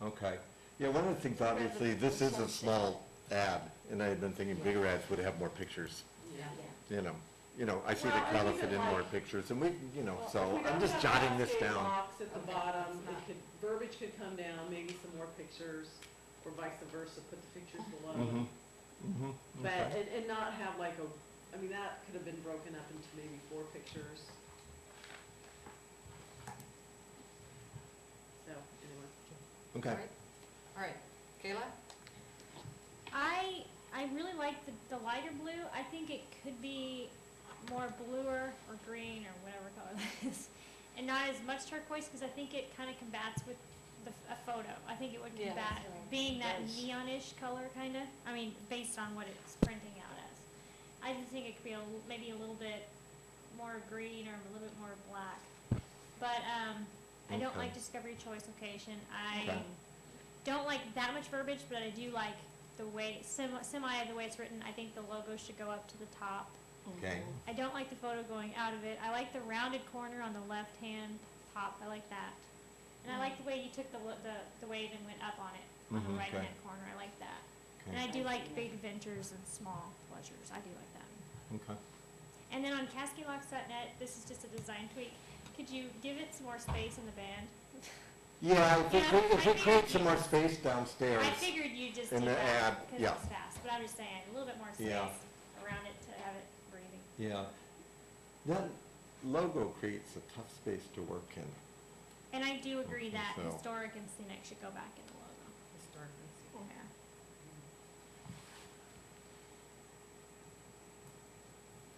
Okay. Yeah, one of the things, obviously, this is a small ad, and I had been thinking bigger ads would have more pictures, Yeah. you know, I see the Well, color even fit in more like- pictures, and we, you know, Well, so if we I'm don't just have jotting this Cascade down. locks at the Okay, bottom, it's not- verbiage could come down, maybe some more pictures, or vice versa, put the pictures below. Mm-hmm, mm-hmm, But, okay. and not have like a, I mean, that could have been broken up into maybe 4 pictures. So, anyway. Okay. All right, Kayla? I really like the lighter blue. I think it could be more bluer or green or whatever color that is, and not as much turquoise because I think it kind of combats with a photo. I think it would Yeah, combat that's right. being that Does. neonish color kind of. I mean, based on what it's printing out as. I just think it could be maybe a little bit more green or a little bit more black. But I don't Okay. like Discovery Choice location. I Okay. don't like that much verbiage, but I do like the way semi the way it's written. I think the logo should go up to the top. Okay. I don't like the photo going out of it. I like the rounded corner on the left hand top. I like that, and I like the way you took the wave and went up on it on the Mhm, right okay. hand corner. I like that, and Okay. I do like big adventures and small pleasures. I do like that. Okay. And then on CascadeLocks.net, this is just a design tweak. Could you give it some more space in the band? Yeah, if Yeah, we I create figured some you- more space downstairs. I figured you just in did the that ad, because yeah. it's fast, but I'm just saying a little bit more space Yeah. around it to have it breathing. Yeah. That logo creates a tough space to work in. And I do agree that So- historic and scenic should go back in the logo. Historic and scenic. Yeah.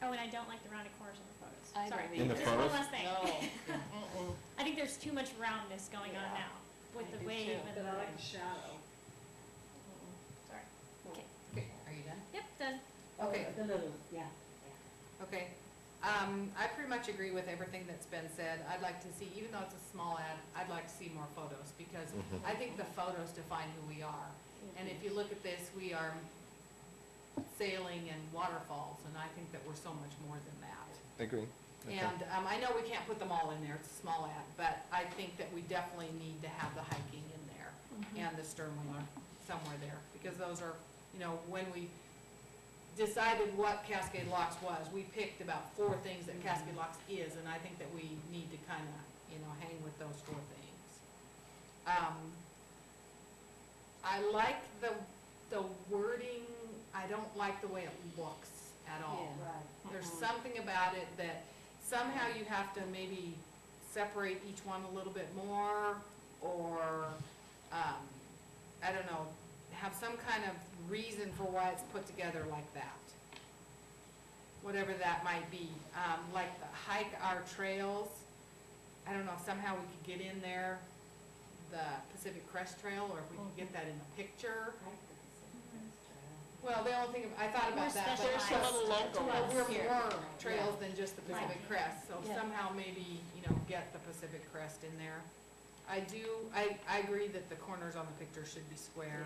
Oh, and I don't like the rounded corners in the photos. I Sorry, don't In the just one photos? last thing. No. Mm-mm. I think there's too much roundness going on Yeah. now with I the do wave too. and But the I like the shadow. Sorry. Okay. Okay, are you done? Yep, done. Okay. The little, yeah. Okay. I pretty much agree with everything that's been said. I'd like to see, even though it's a small ad, I'd like to see more photos because Mhm. I think the photos define who we are. And if you look at this, we are sailing and waterfalls, and I think that we're so much more than that. I agree. Okay. And I know we can't put them all in there, it's a small ad, but I think that we definitely need to have the hiking in there and the Steelman somewhere there, because those are, you know, when we decided what Cascade Locks was, we picked about 4 things that Cascade Locks is, and I think that we need to kind of, you know, hang with those 4 things. I like the wording, I don't like the way it looks at all. Right. There's something about it that somehow you have to maybe separate each one a little bit more, or, I don't know, have some kind of reason for why it's put together like that. Whatever that might be, like the hike our trails, I don't know, somehow we could get in there, the Pacific Crest Trail, or if we could get that in a picture. Well, the only thing, I thought about that, but specialized there's to us we're here. more trails than just the Pacific Right. Crest, so Yeah. somehow maybe, you know, get the Pacific Crest in there. I agree that the corners on the picture should be square.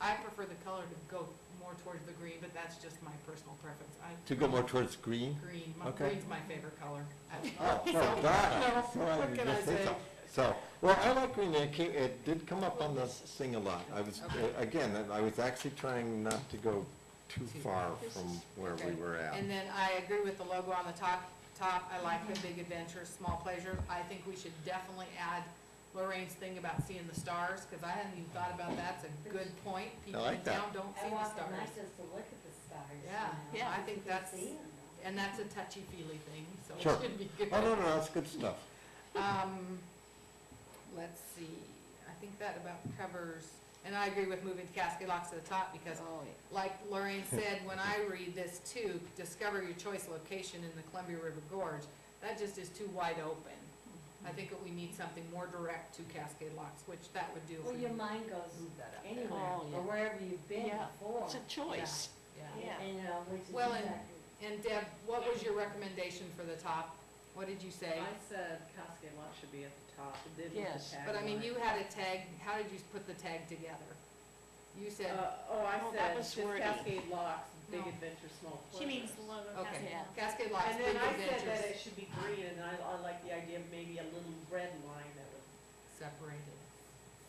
I prefer the color to go more towards the green, but that's just my personal preference. To go more towards green? Green, Okay. green's my favorite color. Oh, So, God. Well, what you can I just said say? so. So, well, I like green, it did come up on the thing a lot. I was, Okay. again, I was actually trying not to go too Too far far. from where we Okay. were at. And then I agree with the logo on the top. I like the big adventures, small pleasure. I think we should definitely add Lorraine's thing about seeing the stars, because I hadn't even thought about that. It's a good point. People like in that. town don't see I the walk at night stars. just to look at the stars. Yeah, you know, yeah, I because think you can that's, see 'em, though. and that's a touchy-feely thing, so it Sure. should be good. Oh, no, that's good stuff. Let's see, I think that about covers, and I agree with moving Cascade Locks to the top, because like Lorraine said, when I read this too, discover your choice location in the Columbia River Gorge, that just is too wide open. I think that we need something more direct to Cascade Locks, which that would do. if Well, we your mind goes move that up there. anywhere, Oh, yeah. or wherever you've been Yeah, before. it's a choice. Yeah. And, you know, which is Well, and- exactly. And Deb, what was your recommendation for the top? What did you say? I said Cascade Lock should be at the top, and then with the Yes. tagline. But I mean, you had a tag, how did you put the tag together? You said, I Oh, that said, was just wordy. Cascade Locks, big No. adventure, small She means pleasures. the logo. okay, Cascade Yeah. Locks. Cascade Locks, And big then I said that it adventures, should be green, and I like the idea of maybe a little red line that would, separated.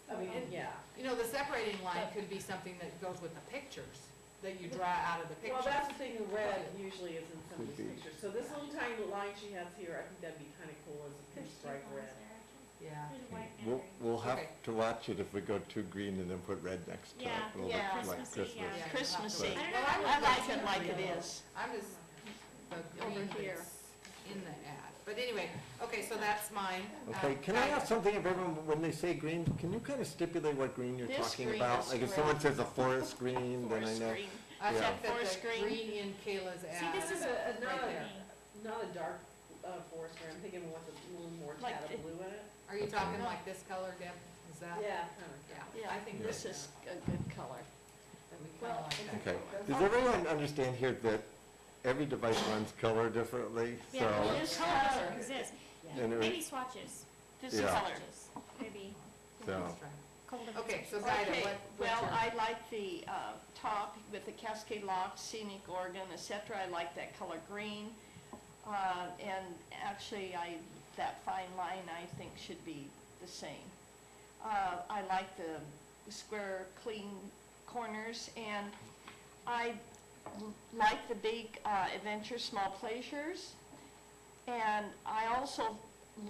I mean, yeah. You know, the separating line could be something that goes with the pictures, that you draw out of the Well, pictures. that's the thing, the red usually is in some of Could these be. pictures. So this little tiny line she has here, I think that'd be kinda cool as a There's two pinstripe ones red. there, actually. Yeah. There's a white and We'll, green. we'll have Okay. to watch it if we go too green and then put red next to it. Yeah, It'll yeah. look like Christmassy, Christmas. yeah. Christmassy. I don't Well, know. I like it like it is. I'm just, the Over green here. that's in the ad. But anyway, okay, so that's mine. Okay, can I ask something of everyone, when they say green, can you kind of stipulate what green you're This talking green about? is Like if great. someone says a forest green, then I Forest know. green. I Yeah. think that Forest the green. green in Kayla's ad. See, this is Not right a, there. not a dark, forest green, I'm thinking with a little more Like tad the- of blue in it. Are you talking like this color, Deb? Is that? Yeah, kinda. Yeah, Yeah, I think this that- is a good color. that we kinda like that. Okay, does everyone understand here that every device runs color differently? Yeah, well, This this color doesn't color. exist. And it- Maybe swatches, This Yeah. color. swatches, maybe So, That's right. cold. Okay, so Vida, Okay, what's well, your? I like the top with the Cascade locks, scenic organ, et cetera. I like that color green. And actually, that fine line, I think, should be the same. I like the square, clean corners, and I like the big adventure, small pleasures. And I also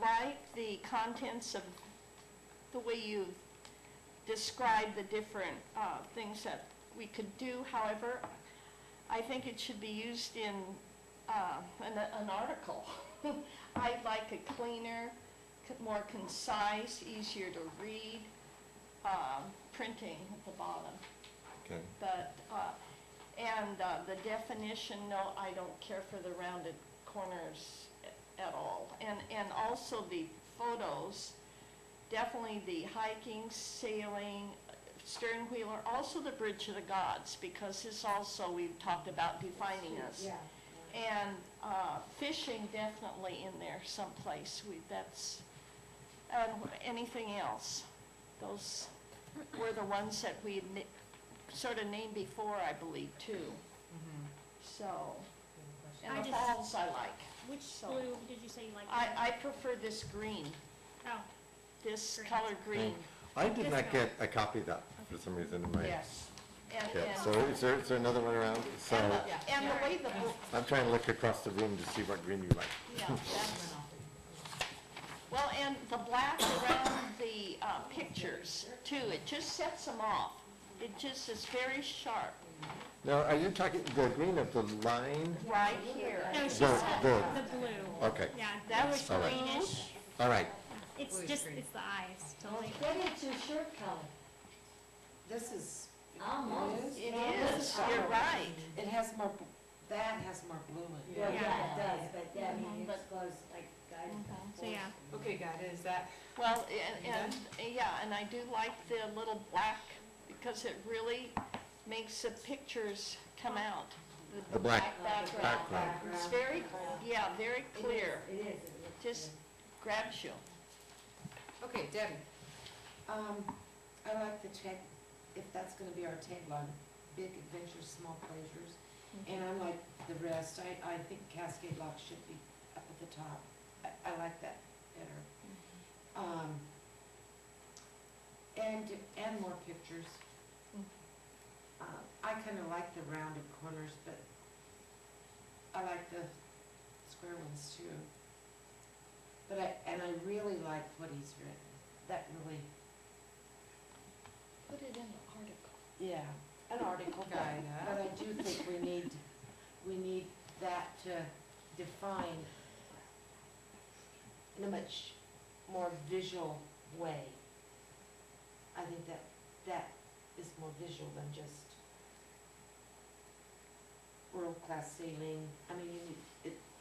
like the contents of the way you describe the different things that we could do. However, I think it should be used in an article. I'd like a cleaner, more concise, easier to read printing at the bottom. okay. But, the definition, no, I don't care for the rounded corners at all. And also the photos, definitely the hiking, sailing, stern wheeler, also the Bridge of the Gods, because this also, we've talked about defining us. Yeah. And fishing definitely in there someplace, anything else. Those were the ones that we sort of named before, I believe, too. Mhm. So, and I the just- falls I like. Which So- blue did you say you liked? I prefer this green, Oh, this Green. color green, I did This not one. get a copy of that for some reason in my yes. And, kit. and, So is there another one around? So Yeah. and the way the, I'm trying to look across the room to see what green you like. yeah, that's, well, and the black around the pictures too, it just sets them off. It just is very sharp, Now, are you talking the green of the line? right here. no, she The- said the- the blue. Okay, Yeah, That that was was greenish. all right. It's Bluish just, green. it's the eyes, totally. Maybe it's your shirt color. This is, Almost. It is, you're right. it has more, that has more blue in it. Well, Yeah. yeah, it does, but I mean, Mhm. it's close, like, guys. So, yeah. Okay, got it, is that, Well, yeah, and I do like the little black, because it really makes the pictures come out. The black background. background. It's very, yeah, very clear, It is, it looks just good. grabs you. okay, Debbie, I like the tag, if that's gonna be our tagline, big adventures, small pleasures. And I like the rest, I think Cascade Lock should be up at the top. I like that better. And more pictures. I kinda like the rounded corners, but I like the square ones too. But I really like what he's written, that really, Put it in the article. yeah. An article guide, But I do think we need that to define in a much more visual way. I think that is more visual than just world-class sailing. I mean,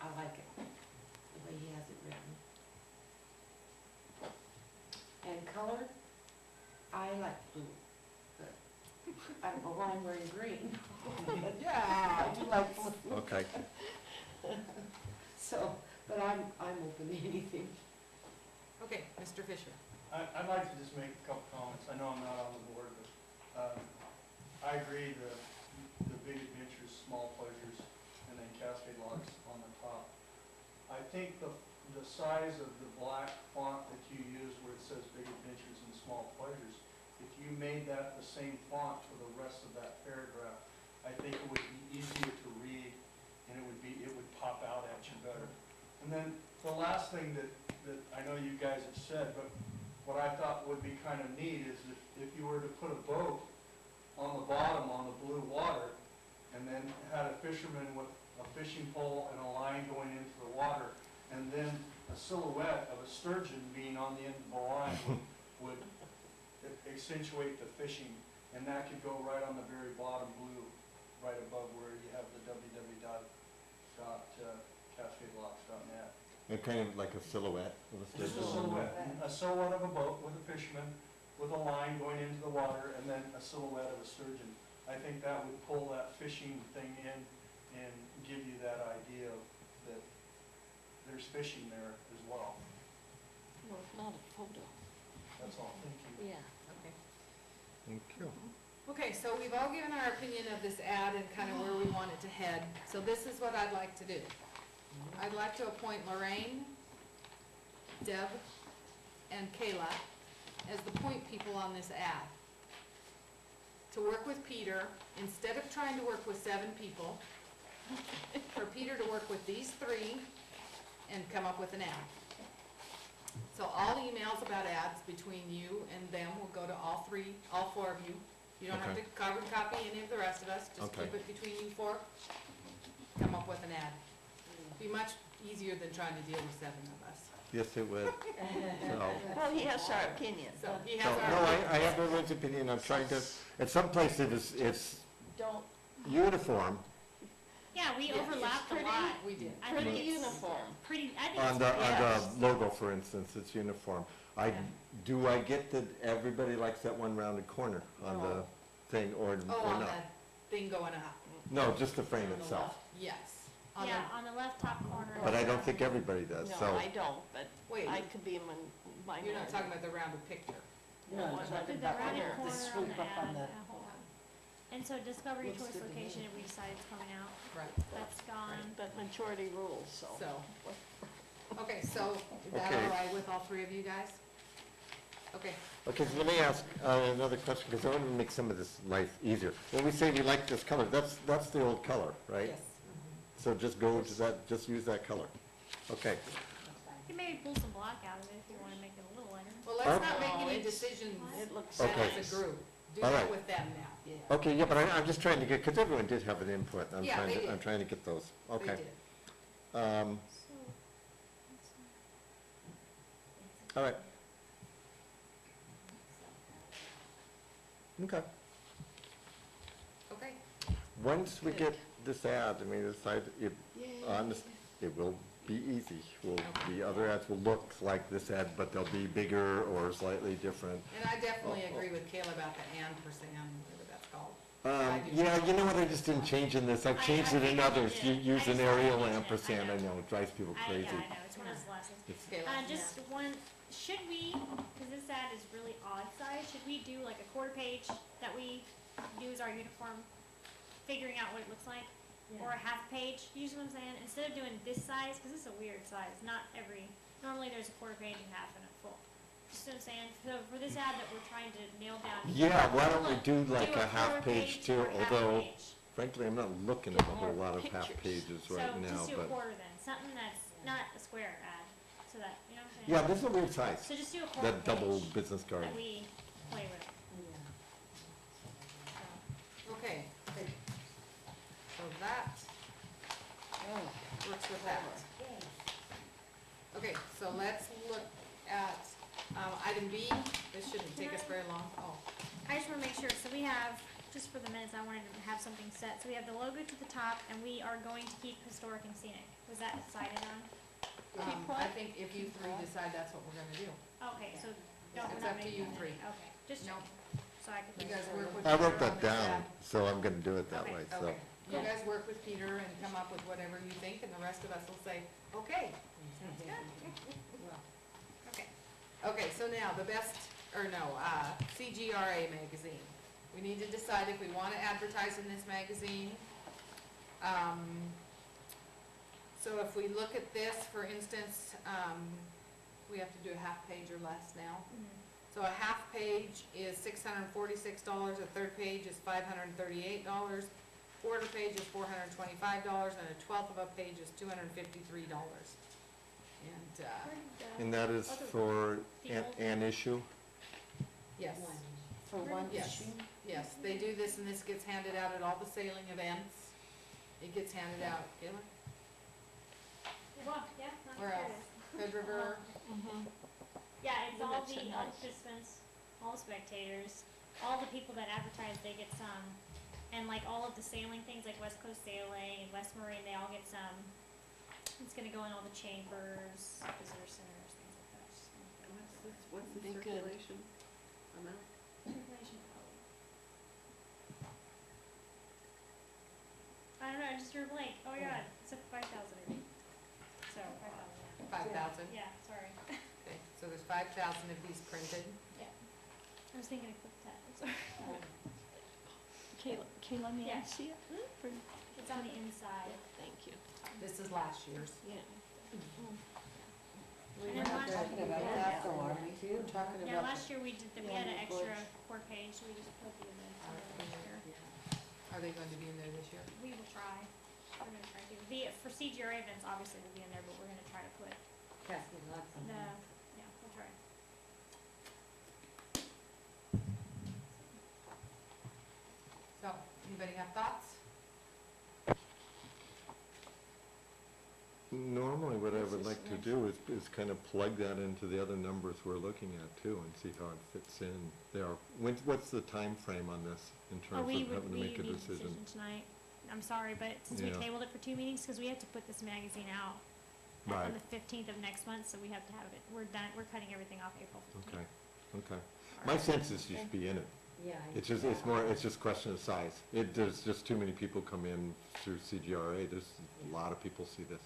I like it, the way he has it written. And color, I like blue, but I don't know why I'm wearing green. yeah, I do like blue. Okay. So, but I'm open to anything. okay, Mr. Fisher. I'd like to just make a couple comments. I know I'm not on the board, but I agree the big adventures, small pleasures, and then Cascade Locks on the top. I think the size of the black font that you use where it says big adventures and small pleasures made that the same font for the rest of that paragraph, I think it would be easier to read, and it would pop out at you better. And then the last thing that I know you guys have said, but what I thought would be kind of neat is if you were to put a boat on the bottom on the blue water, and then had a fisherman with a fishing pole and a line going into the water, and then a silhouette of a sturgeon being on the end of the line would accentuate the fishing, and that could go right on the very bottom blue, right above where you have the www.cascadelocks.net. And kind of like a silhouette of a Just a sturgeon. silhouette of a boat with a fisherman, with a line going into the water, and then a silhouette of a sturgeon. I think that would pull that fishing thing in and give you that idea that there's fishing there as well. Well, not a photo, That's all, thank you. yeah. Okay. Thank you. Okay, so we've all given our opinion of this ad and kind of where we want it to head. So this is what I'd like to do. I'd like to appoint Lorraine, Deb, and Kayla as the point people on this ad. To work with Peter, instead of trying to work with 7 people, for Peter to work with these 3 and come up with an ad. So all emails about ads between you and them will go to all 4 of you. You don't have to Okay. carbon copy any of the rest of us, just Okay. keep it between you 4. Come up with an ad. Be much easier than trying to deal with 7 of us. Yes, it would. So, Well, he has our opinion. So he so, has no, our. I have everyone's opinion. I'm trying to, at some places it's Don't, uniform Yeah, we Yeah, overlapped a pretty. lot. We did. I think pretty it's uniform. pretty, I think on it's the, pretty. Yes. logo, for instance, it's uniform. Do I get that everybody likes that one rounded corner on the No. thing or Oh, on not? that thing going up. No, just the frame On the itself. left. Yes. On Yeah, the- on the left top corner. But I don't think everybody does, No, so. I don't, but Wait, I could be a minority. you're not talking about the rounded picture. No, I'm Well, talking Did the about rounded here, the corner on swoop the up on ad, the, hold on. And so Discovery Looks Choice good to me. Location, we decided is coming out, Right. that's gone. But majority rules, so. So, okay, so is that Okay. all right with all 3 of you guys? Okay, Okay, so let me ask another question, because I want to make some of this life easier. When we say we like this color, that's the old color, right? yes. So just go to that, just use that color. Okay. You can maybe pull some black out of it if you wanna make it a little lighter. Well, let's not make Oh, any it's- decisions It looks Okay. as a group. Do All that right. with them now. yeah. Okay, yeah, but I'm just trying to get, because everyone did have an input. Yeah, they did. I'm trying to get those. They Okay. did. So, let's All right. Okay. Okay. Once we get this ad, I mean, it will be easy. The other ads will look like this ad, but they'll be bigger or slightly different. And I definitely agree with Kayla about the and percent, whatever that's called. I do. Yeah, you know what, I just didn't change in this. I've changed it in figured you others. You did. use I an just Arial thought you ampersand, did. I know, it drives people crazy. Yeah, I know, it's one of those lessons. It's- Kayla? Just one, should we, because this ad is really odd size, should we do like a quarter page that we do as our uniform, figuring out what it looks like? Or a half page, you see what I'm saying? Instead of doing this size, because this is a weird size, normally there's a quarter page and half and a full. You see what I'm saying? So for this ad that we're trying to nail down. Yeah, why don't we do like do a half quarter page too, or half although page. frankly, I'm not looking at a Get whole more lot of half pictures. pages right So now, just do a but. quarter then, something that's not a square ad, so that, you know what I'm saying? Yeah, this is a weird size, So just do a quarter that double page business card. that we play with. Okay. So that works with that. Okay, so let's look at, item B. This shouldn't take us very long. Oh, I just wanna make sure, so we have, just for the minutes, I wanted to have something set, so we have the logo to the top, and we are going to keep historic and scenic. Was that decided on? I think if you 3 decide that's what we're gonna do. Okay, so don't, It's not up to make you that 3. any- Okay, just No. checking, so I could. You guys work with I Peter wrote on that this down, ad. so I'm gonna do it that Okay, way, so. Okay, you guys work with Peter and come up with whatever you think, and the rest of us will say, okay. Okay, Okay, so now, the best, or no, CGRA magazine. We need to decide if we want to advertise in this magazine. So if we look at this, for instance, we have to do a half page or less now. mhm. So So a half page is $646, a third page is $538, quarter page is $425, and a twelfth of a page is $253. And, And that is for an issue? yes, For one Yes. issue? yes, they do this, and this gets handed out at all the sailing events. It gets handed out, Kayla? Well, yeah, Where there else? it is. Hood River, Yeah, it's Well, all that's the, a all the nice- participants, all the spectators, all the people that advertise, they get some. And like all of the sailing things, like West Coast Sailing and West Marine, they all get some. It's gonna go in all the chambers, visitor centers, things like that. Just gonna go What's the Be good. circulation amount? circulation code. I don't know, I just drew a blank. Oh my god, it's a 5,000, I think. So, 5,000, 5,000. yeah. Yeah, sorry. Okay, so there's 5,000 of these printed. Yeah. I was thinking of clip that, I'm sorry. Kayla, may I Yeah. see it? It's on the inside. Thank you. This is last year's. Yeah. We're And then not last- talking about that though, are we? We're talking Yeah, about. last year we did, we had an extra core page, so we just put the events in there last year. Are they going to be in there this year? We will try, we're gonna try to, for CGRA events, obviously will be in there, but we're gonna try to put Cascade Locks on the, there. yeah, we'll try. So, anybody have thoughts? Normally, what I This would is like to nice. do is kind of plug that into the other numbers we're looking at too, and see how it fits in there. What's the time frame on this in Oh, terms we of having to make a need a decision? decision tonight, I'm sorry, but since we Yeah. tabled it for 2 meetings, cause we have to put this magazine out Right. on the 15th of next month, so we have to have it, we're done, we're cutting everything off April 15th. Okay, okay. My sense is you should be in it. Yeah. It's just, it's more, it's just question of size. There's just too many people come in through CGRA. There's a lot of people see this.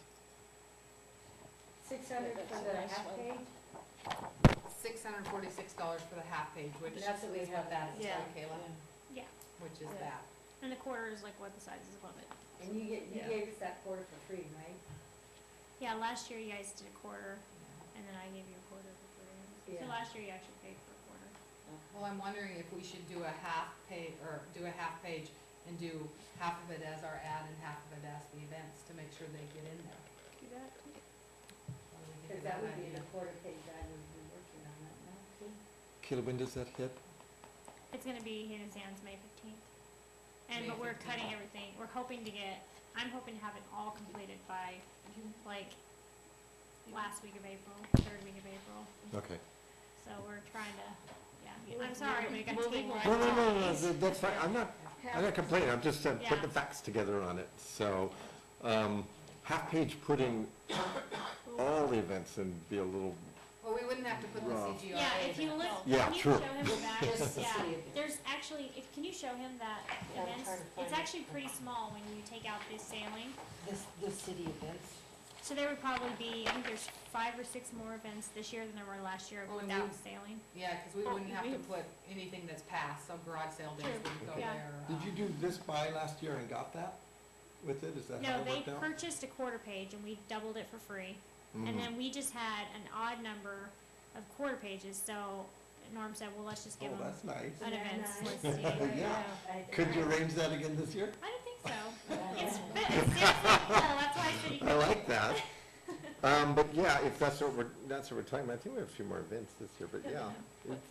600 That's for a the nice half one. page? $646 for the half page, which is That's what we what have. that is, Yeah. right, Kayla? Yeah, Which is Yeah. that. and the quarter is like what the size is above it. And you Yeah. gave us that quarter for free, right? Yeah, last year you guys did a quarter, and then I gave you a quarter for free. So Yeah. last year you actually paid for a quarter. Well, I'm wondering if we should do a half page, or do a half page and do half of it as our ad and half of it as the events to make sure they get in there. Do that. What do we think Because of that would be idea? the quarter page I would be working on that now, too. Kayla, when does that hit? It's gonna be in his hands May 15th. And, May but we're 15th. cutting everything, we're hoping to get, I'm hoping to have it all completed by, like, last week of April, third week of April. Okay. So we're trying to, yeah, I'm sorry, but it got Moving tabled. right No, along. no, no, no, that's fine. I'm not complaining. I'm just putting Yeah. the facts together on it. So, half page putting all the events and be a little, Well, we wouldn't have to put the Well. CGI. Yeah, if you look, Yeah, can you true. show him the back? Just the Yeah, city events. there's actually, can you show him that Yeah, I'm events? trying to find It's it. actually pretty small when you take out this sailing. The city events. So there would probably be, I think there's 5 or 6 more events this year than there were last year Well, and without we- sailing. Yeah, because we Oh, wouldn't have to we- put anything that's passed, so garage sale days True. wouldn't go Yeah. there. did you do this by last year and got that with it? Is that how No, it they worked out? purchased a quarter page and we doubled it for free. Mhm. And then we just had an odd number of quarter pages, so Norm said, well, let's just give Oh, them that's nice. an Isn't that events nice? list. Yeah. Could you arrange that again this year? I don't think so. It's, but it's seriously, no, that's why I said you could. I like that. But yeah, if that's what we're talking about, I think we have a few more events this year, but yeah.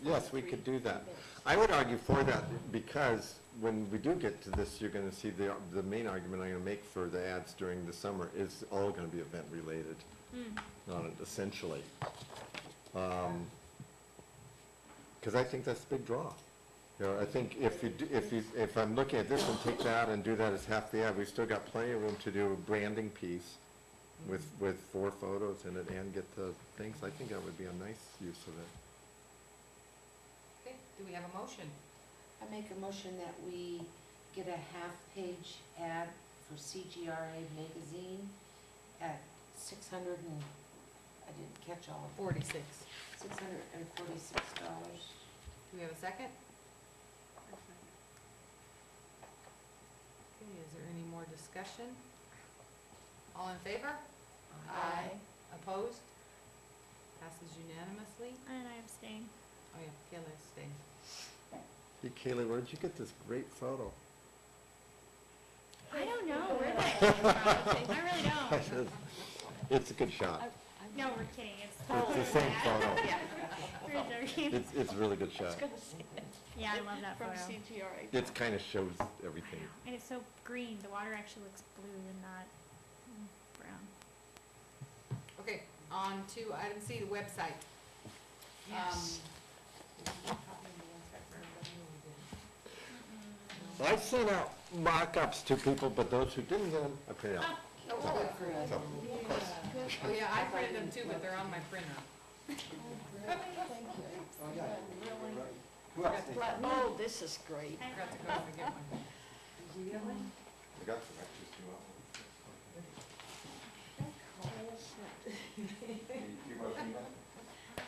Yes, we could do that. I would argue for that, because when we do get to this, you're gonna see the main argument I'm gonna make for the ads during the summer is all gonna be event related on it, essentially. Cause I think that's the big draw. You know, I think if I'm looking at this one, take that and do that as half the ad, we've still got plenty of room to do a branding piece with 4 photos in it and get the things. I think that would be a nice use of it. Okay, do we have a motion? I make a motion that we get a half-page ad for CGRA magazine at 600 and, I didn't catch all of it, 46. $646. Do we have a second? Okay, is there any more discussion? All in favor? Opposed? Passes unanimously. And I abstain. Oh, yeah, Kelly, stay. Hey, Kaylee, where'd you get this great photo? I don't know, where did I really don't. It's a good shot. No, we're kidding, It's the same photo. We're joking. It's a really good I was shot. gonna say that. Yeah, I love that From photo. CGRA. It kind of shows everything. And it's so green, the water actually looks blue and not brown. Okay, on to item C, the website. Yes. I sent out mock-ups to people, but those who didn't get them, I printed out. Oh, So, good. of course. Oh, yeah, I printed them too, but they're on my printer. Oh, this is great. I forgot to go and get one. I got some extras too.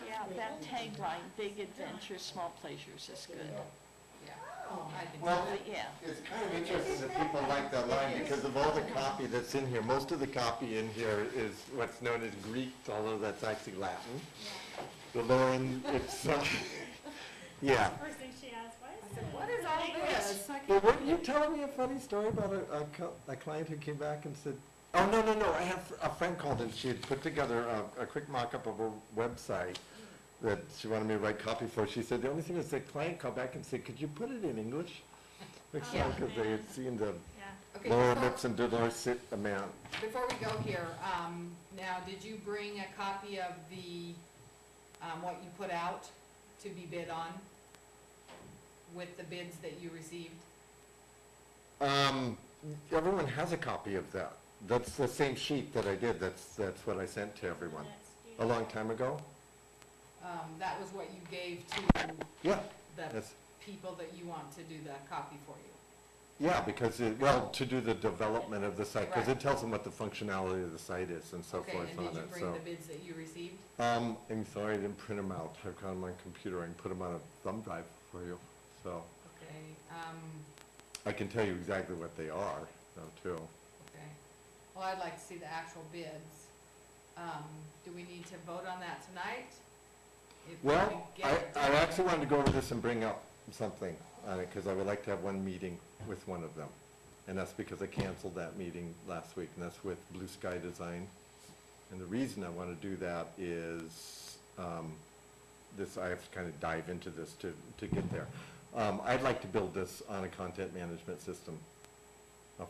Yeah, that tagline, big adventures, small pleasures is good. Yeah. I can Well, do Yeah. it's kind of interesting that people like that line because of all the copy that's in here. Most of the copy in here is what's known as Greek, although that's actually Latin. The Lauren, it's, yeah. First thing she asked, what I is said, it? what is all this? Well, weren't you telling me a funny story about a client who came back and said, oh, no, I have a friend called and she had put together a quick mock-up of her website that she wanted me to write copy for. She said, the only thing is the client called back and said, could you put it in English? Because they had seen the Yeah. Okay, Laura before- Lips and Dolores amount. Before we go here, now, did you bring a copy of the, what you put out to be bid on with the bids that you received? Everyone has a copy of that. That's the same sheet that I did. That's what I sent to everyone a long time ago. That was what you gave to Yeah, the that's, people that you want to do the copy for you. yeah, because, well, to do the development of the site, because Right. it tells them what the functionality of the site is and so Okay, forth and on did you it, bring so. the bids that you received? I'm sorry, I didn't print them out. I've got them on my computer. I can put them on a thumb drive for you, so. Okay, I can tell you exactly what they are, though, too. okay. Well, I'd like to see the actual bids. Do we need to vote on that tonight? If we Well, can get it I done. actually wanted to go over this and bring up something on it, because I would like to have one meeting with one of them. And that's because I canceled that meeting last week, and that's with Blue Sky Design. And the reason I want to do that is, I have to kind of dive into this to get there. I'd like to build this on a content management system.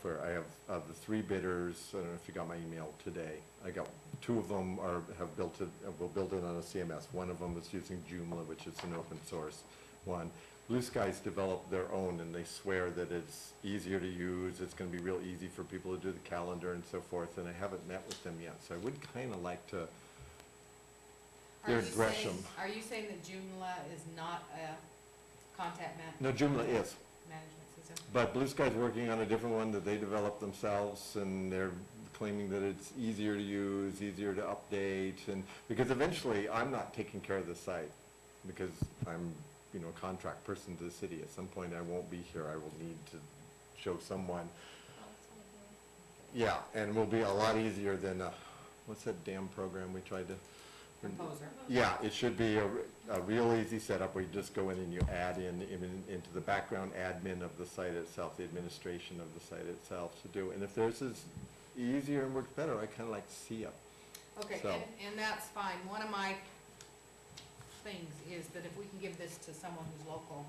Where I have the three bidders, I don't know if you got my email today. I got, two of them have built it, will build it on a CMS. One of them is using Joomla, which is an open source one. Blue Sky's developed their own, and they swear that it's easier to use, it's gonna be real easy for people to do the calendar and so forth, and I haven't met with them yet, so I would kinda like to, they're Gresham. Are you saying that Joomla is not a contact No, Joomla is, management system? but Blue Sky's working on a different one that they developed themselves, and they're claiming that it's easier to use, easier to update, and, because eventually, I'm not taking care of the site, because I'm, a contract person to the city. At some point, I won't be here, I will need to show someone. Yeah, and it will be a lot easier than, what's that damn program we tried to? Composer. Yeah, it should be a real easy setup where you just go in and you add into the background admin of the site itself, the administration of the site itself to do. And if theirs is easier and works better, I kinda like to see it. Okay, So- and that's fine. One of my things is that if we can give this to someone who's local,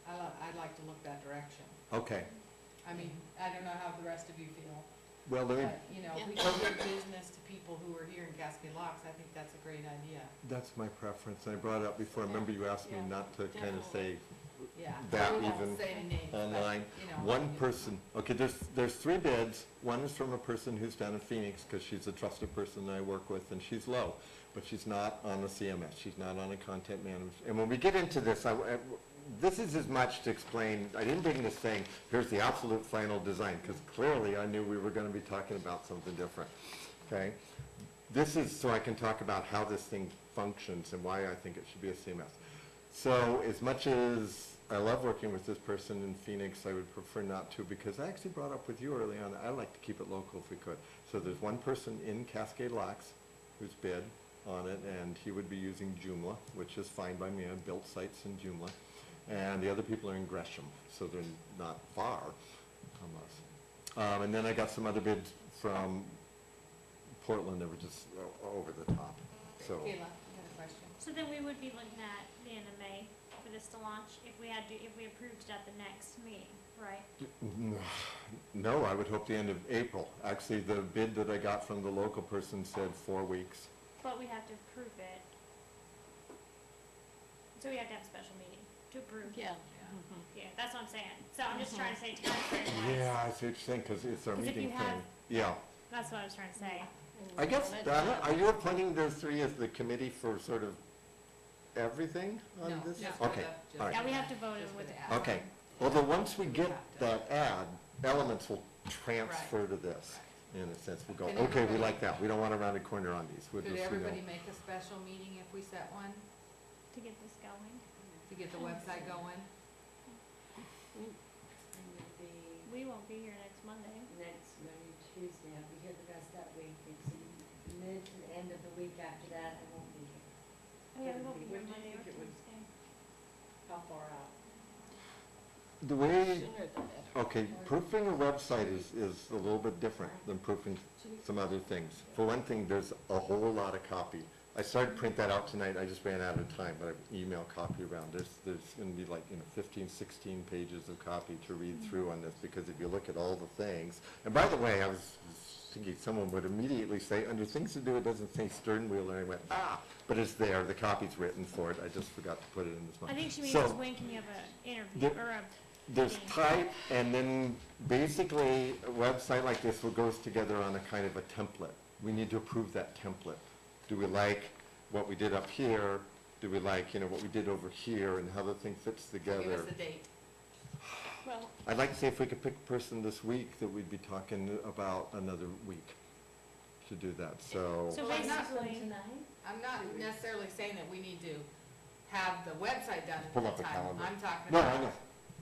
I'd like to look that direction. Okay, I mean, I don't know how the rest of you feel, well, let me, but, if we can give business to people who are here in Cascade Locks, I think that's a great idea. that's my preference, and I brought it up before, I remember you asked me Yeah, not to kinda say Yeah. that We won't even say any names, but, online. you know, One person, okay, there's three bids. One is from a person who's down in Phoenix, because she's a trusted person that I work with, and she's low, but she's not on the CMS, she's not on a content management. And when we get into this, this is as much to explain, I didn't bring this saying, here's the absolute final design, because clearly I knew we were gonna be talking about something different, okay? This is so I can talk about how this thing functions and why I think it should be a CMS. So as much as I love working with this person in Phoenix, I would prefer not to, because I actually brought up with you early on, I'd like to keep it local if we could. So there's one person in Cascade Locks who's bid, on it, and he would be using Joomla, which is fine by me. I've built sites in Joomla. And the other people are in Gresham, so they're not far from us. And then I got some other bids from Portland that were just over the top, so. Kayla, you had a question? So then we would be looking at the end of May for this to launch, if we approved it at the next meeting, right? No, I would hope the end of April. Actually, the bid that I got from the local person said 4 weeks. But we have to approve it. So we have to have a special meeting to approve. Yeah. Yeah, that's what I'm saying. So I'm just trying to say timeframe Yeah, wise. I see what you're saying, because it's our 'Cause if meeting you thing. have- Yeah. That's what I was trying to say. I guess, are you appointing those three as the committee for sort of everything on No, this? just for Okay, the- just all right. Yeah, we have to vote Just it with for the the ad. ad. Okay, although once we get that ad, elements will transfer to this, in a sense. We'll go, Can okay, we everybody- like that, we don't want to round a corner on these. We'll Could just, you know. everybody make a special meeting if we set one, To get this going. to get the website going? And it'll be We won't be here next Monday. next Monday, Tuesday, I'll be here the rest of that week. It's mid to the end of the week after that, I won't be here. Oh, yeah, we won't be here When do you Monday or think it would- Tuesday. How far out? The way, Sooner the better. okay, proofing a website is a little bit different than proofing some other things. For one thing, there's a whole lot of copy. I started to print that out tonight, I just ran out of time, but I emailed copy around. There's gonna be like, 15, 16 pages of copy to read through on this, because if you look at all the things, and by the way, I was thinking someone would immediately say, under things to do, it doesn't say stern wheel, and I went, but it's there, the copy's written for it, I just forgot to put it in this one. I think she means So- is when can you have an interview There- or a There's meeting? type, and then basically, a website like this goes together on a kind of a template. We need to approve that template. Do we like what we did up here? Do we like, what we did over here, and how the thing fits Give us together? a date. Well, I'd like to see if we could pick a person this week that we'd be talking about another week to do that, so. So Well, I'm not- basically, Tonight? I'm not necessarily saying that we need to have the website done at Pull that up a time. calendar. I'm talking No, I know. about,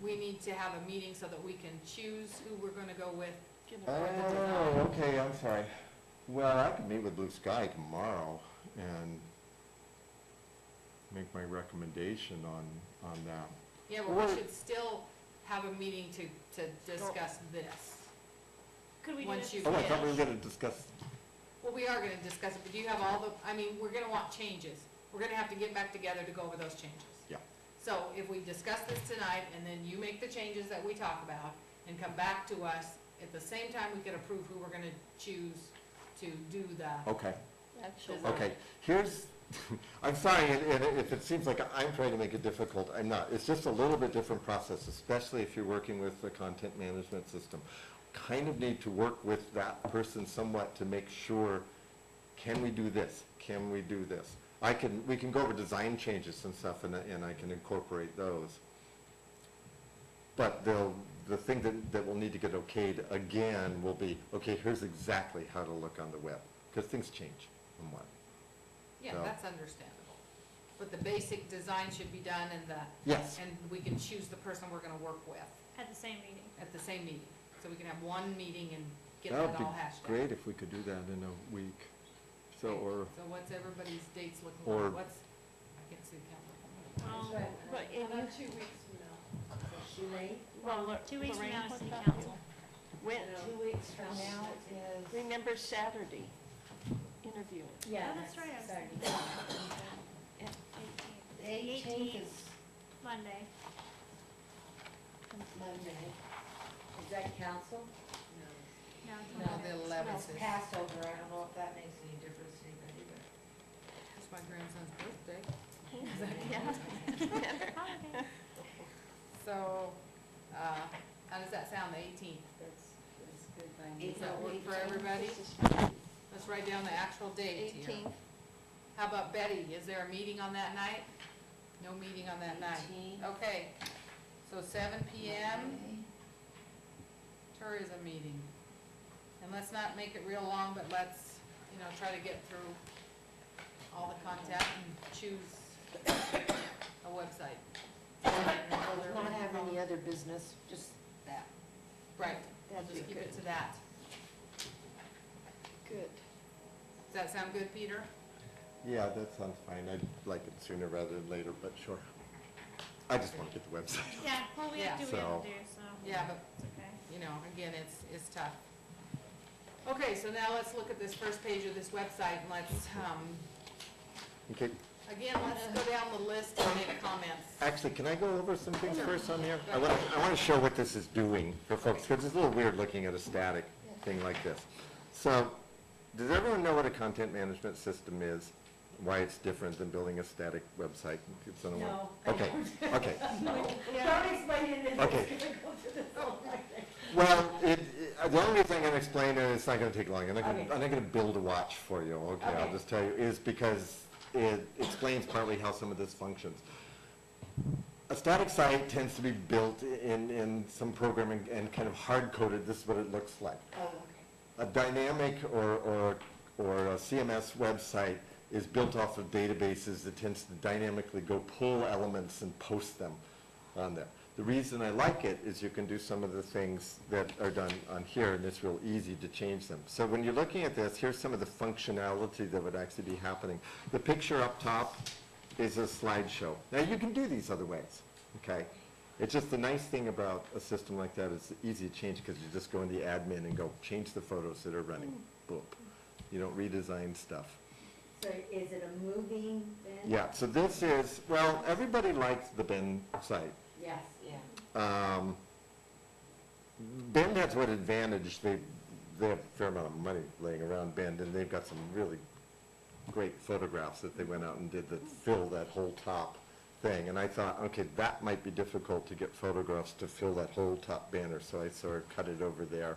we need to have a meeting so that we can choose who we're gonna go with. get a Oh, okay, I'm sorry. Well, I could meet with Blue Sky tomorrow and make my recommendation on that. Yeah, but Or- we should still have a meeting to discuss this. could we do Once it? you Oh, I get- thought we were gonna discuss, Well, we are gonna discuss it, but do you have all the, we're gonna want changes. We're gonna have to get back together to go over those changes. yeah. So if we discuss this tonight, and then you make the changes that we talk about, and come back to us, at the same time, we could approve who we're gonna choose to do the, Okay. Actual. Okay, here's, I'm sorry, and if it seems like I'm trying to make it difficult, I'm not. It's just a little bit different process, especially if you're working with the content management system. Kind of need to work with that person somewhat to make sure, can we do this? Can we do this? We can go over design changes and stuff, and I can incorporate those. But the thing that will need to get okayed again will be, okay, here's exactly how to look on the web, because things change somewhat. yeah, So- that's understandable. But the basic design should be done, Yes. and we can choose the person we're gonna work with At the same meeting. at the same meeting. So we can have one meeting and get That that would be all hashed out. great if we could do that in a week. So, Okay, or, So what's everybody's dates looking or- like? I can't see the calendar. Well, That's right. But How in about 2 weeks from now? Is it too late? Well, 2 weeks from Lorraine, now is what's city that? council. When, 2 weeks from now is, remember Saturday, interviewing. yeah, Oh, that's right, I was Saturday. Yeah. The 18th is Monday. Monday. Is that council? No, it's No, Monday. the it's 11th is- Passover, I don't know if that makes any difference to anybody, but. It's my grandson's birthday. Yeah. Holiday. So, how does that sound, the 18th? That's good by me. Does that work for everybody? Let's write down the actual date here. 18th. How about Betty? Is there a meeting on that night? No meeting on that night. 18th. Okay, so 7 PM, Okay. tourism meeting. And let's not make it real long, but let's, try to get through all the content and choose a website. We'll not have any other business, just that. Right, we'll That'd just be keep it good. to that. Good. Does that sound good, Peter? Yeah, that sounds fine. I'd like it sooner rather than later, but sure. I just want to get the website. Yeah, well, we have to do what we have to do, so. Yeah, but, It's okay. you know, again, it's tough. Okay, so now let's look at this first page of this website, and let's, Okay, again, let's go down the list and make comments. actually, can I go over some things first on here? I want to show what this is doing for folks, because it's a little weird looking at a static thing like this. So, does everyone know what a content management system is? Why it's different than building a static website? It's on a No, Okay, okay. Don't explain it, it's Okay. gonna go through this whole thing. Well, the only reason I'm going to explain it, it's not going to take long. I'm not Okay. going to build a watch for you, okay? I'll Okay. just tell you, is because it explains partly how some of this functions. A static site tends to be built in some programming and kind of hard-coded. This is what it looks like. Oh, okay. A dynamic or a CMS website is built off of databases that tends to dynamically go pull elements and post them on there. The reason I like it is you can do some of the things that are done on here, and it's real easy to change them. So when you're looking at this, here's some of the functionality that would actually be happening. The picture up top is a slideshow. Now you can do these other ways, okay? It's just the nice thing about a system like that is easy to change because you just go in the admin and go change the photos that are running. Boom. You don't redesign stuff. So is it a moving then? Yeah, so this is, well, everybody likes the Ben site. Yes, yeah. Bend has what advantage, they have a fair amount of money laying around Bend, and they've got some really great photographs that they went out and did that fill that whole top thing. And I thought, okay, that might be difficult to get photographs to fill that whole top banner, so I sort of cut it over there.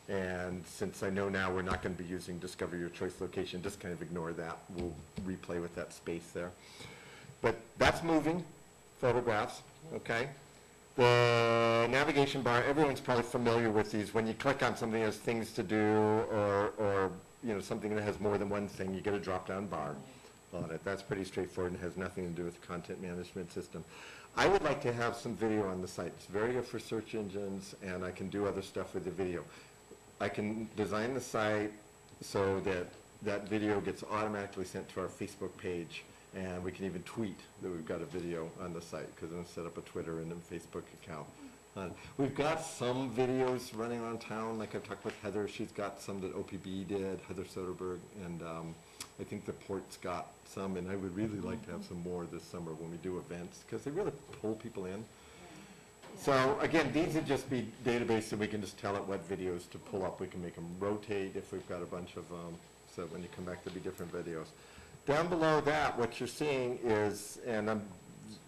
And since I know now we're not going to be using Discover Your Choice Location, just kind of ignore that. We'll replay with that space there. But that's moving photographs, okay? The navigation bar, everyone's probably familiar with these. When you click on something that has things to do or you know, something that has more than one thing, you get a drop-down bar on it. That's pretty straightforward and has nothing to do with the content management system. I would like to have some video on the site. It's very good for search engines, and I can do other stuff with the video. I can design the site so that that video gets automatically sent to our Facebook page, and we can even tweet that we've got a video on the site, because I'm going to set up a Twitter and a Facebook account. We've got some videos running around town, like I've talked with Heather. She's got some that OPB did, Heather Soderberg, and I think the Port's got some, and I would really like to have some more this summer when we do events, because they really pull people in. So again, these would just be databases that we can just tell it what videos to pull up. We can make them rotate if we've got a bunch of, so when you come back there'll be different videos. Down below that, what you're seeing is, and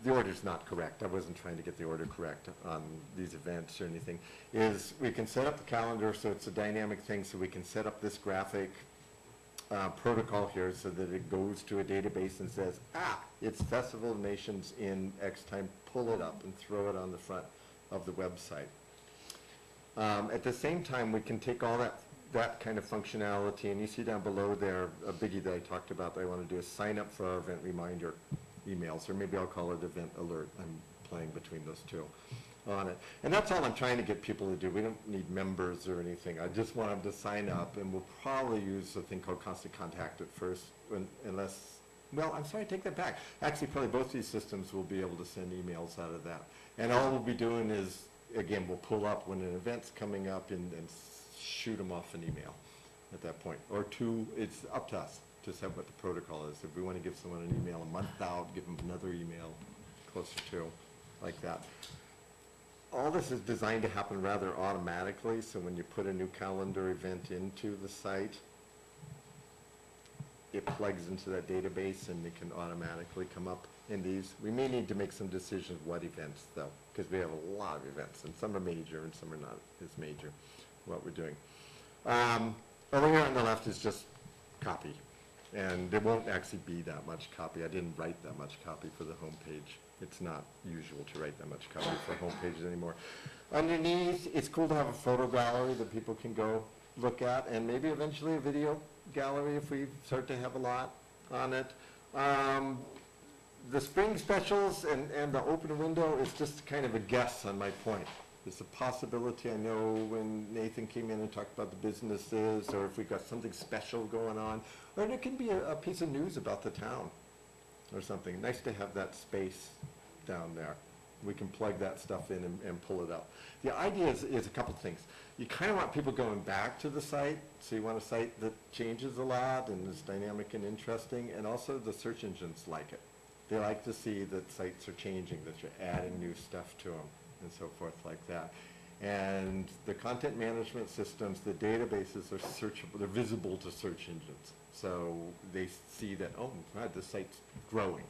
the order's not correct, I wasn't trying to get the order correct on these events or anything, is we can set up the calendar so it's a dynamic thing, so we can set up this graphic protocol here so that it goes to a database and says, it's Festival of Nations in X time, pull it up and throw it on the front of the website. At the same time, we can take all that kind of functionality, and you see down below there, a biggie that I talked about that I want to do is sign up for our event reminder emails, or maybe I'll call it event alert. I'm playing between those two on it. And that's all I'm trying to get people to do. We don't need members or anything. I just want them to sign up, and we'll probably use a thing called Constant Contact at first, unless, well, I'm sorry, take that back. Actually, probably both these systems will be able to send emails out of that. And all we'll be doing is, again, we'll pull up when an event's coming up and shoot them off an email at that point. Or two, it's up to us to set what the protocol is. If we want to give someone an email a month out, give them another email closer to, like that. All this is designed to happen rather automatically, so when you put a new calendar event into the site, it plugs into that database and it can automatically come up in these. We may need to make some decisions what events, though, because we have a lot of events, and some are major and some are not as major, what we're doing. Over here on the left is just copy, and there won't actually be that much copy. I didn't write that much copy for the home page. It's not usual to write that much copy for home pages anymore. Underneath, it's cool to have a photo gallery that people can go look at, and maybe eventually a video gallery if we start to have a lot on it. The spring specials and the open window is just kind of a guess on my point. There's a possibility, I know when Nathan came in and talked about the businesses, or if we got something special going on, or it can be a piece of news about the town or something. Nice to have that space down there. We can plug that stuff in and pull it up. The idea is a couple things. You kind of want people going back to the site, so you want a site that changes a lot and is dynamic and interesting, and also the search engines like it. They like to see that sites are changing, that you're adding new stuff to them, and so forth like that. And the content management systems, the databases are searchable, they're visible to search engines. So they see that, oh, God, this site's growing,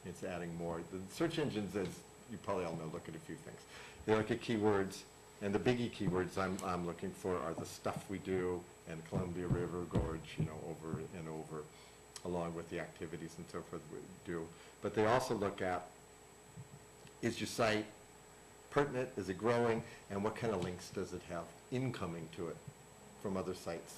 it's adding more. The search engines, as you probably all know, look at a few things. They look at keywords, and the biggie keywords I'm looking for are the stuff we do, and Columbia River Gorge, you know, over and over, along with the activities and so forth we do. But they also look at, is your site pertinent, is it growing, and what kind of links does it have incoming to it from other sites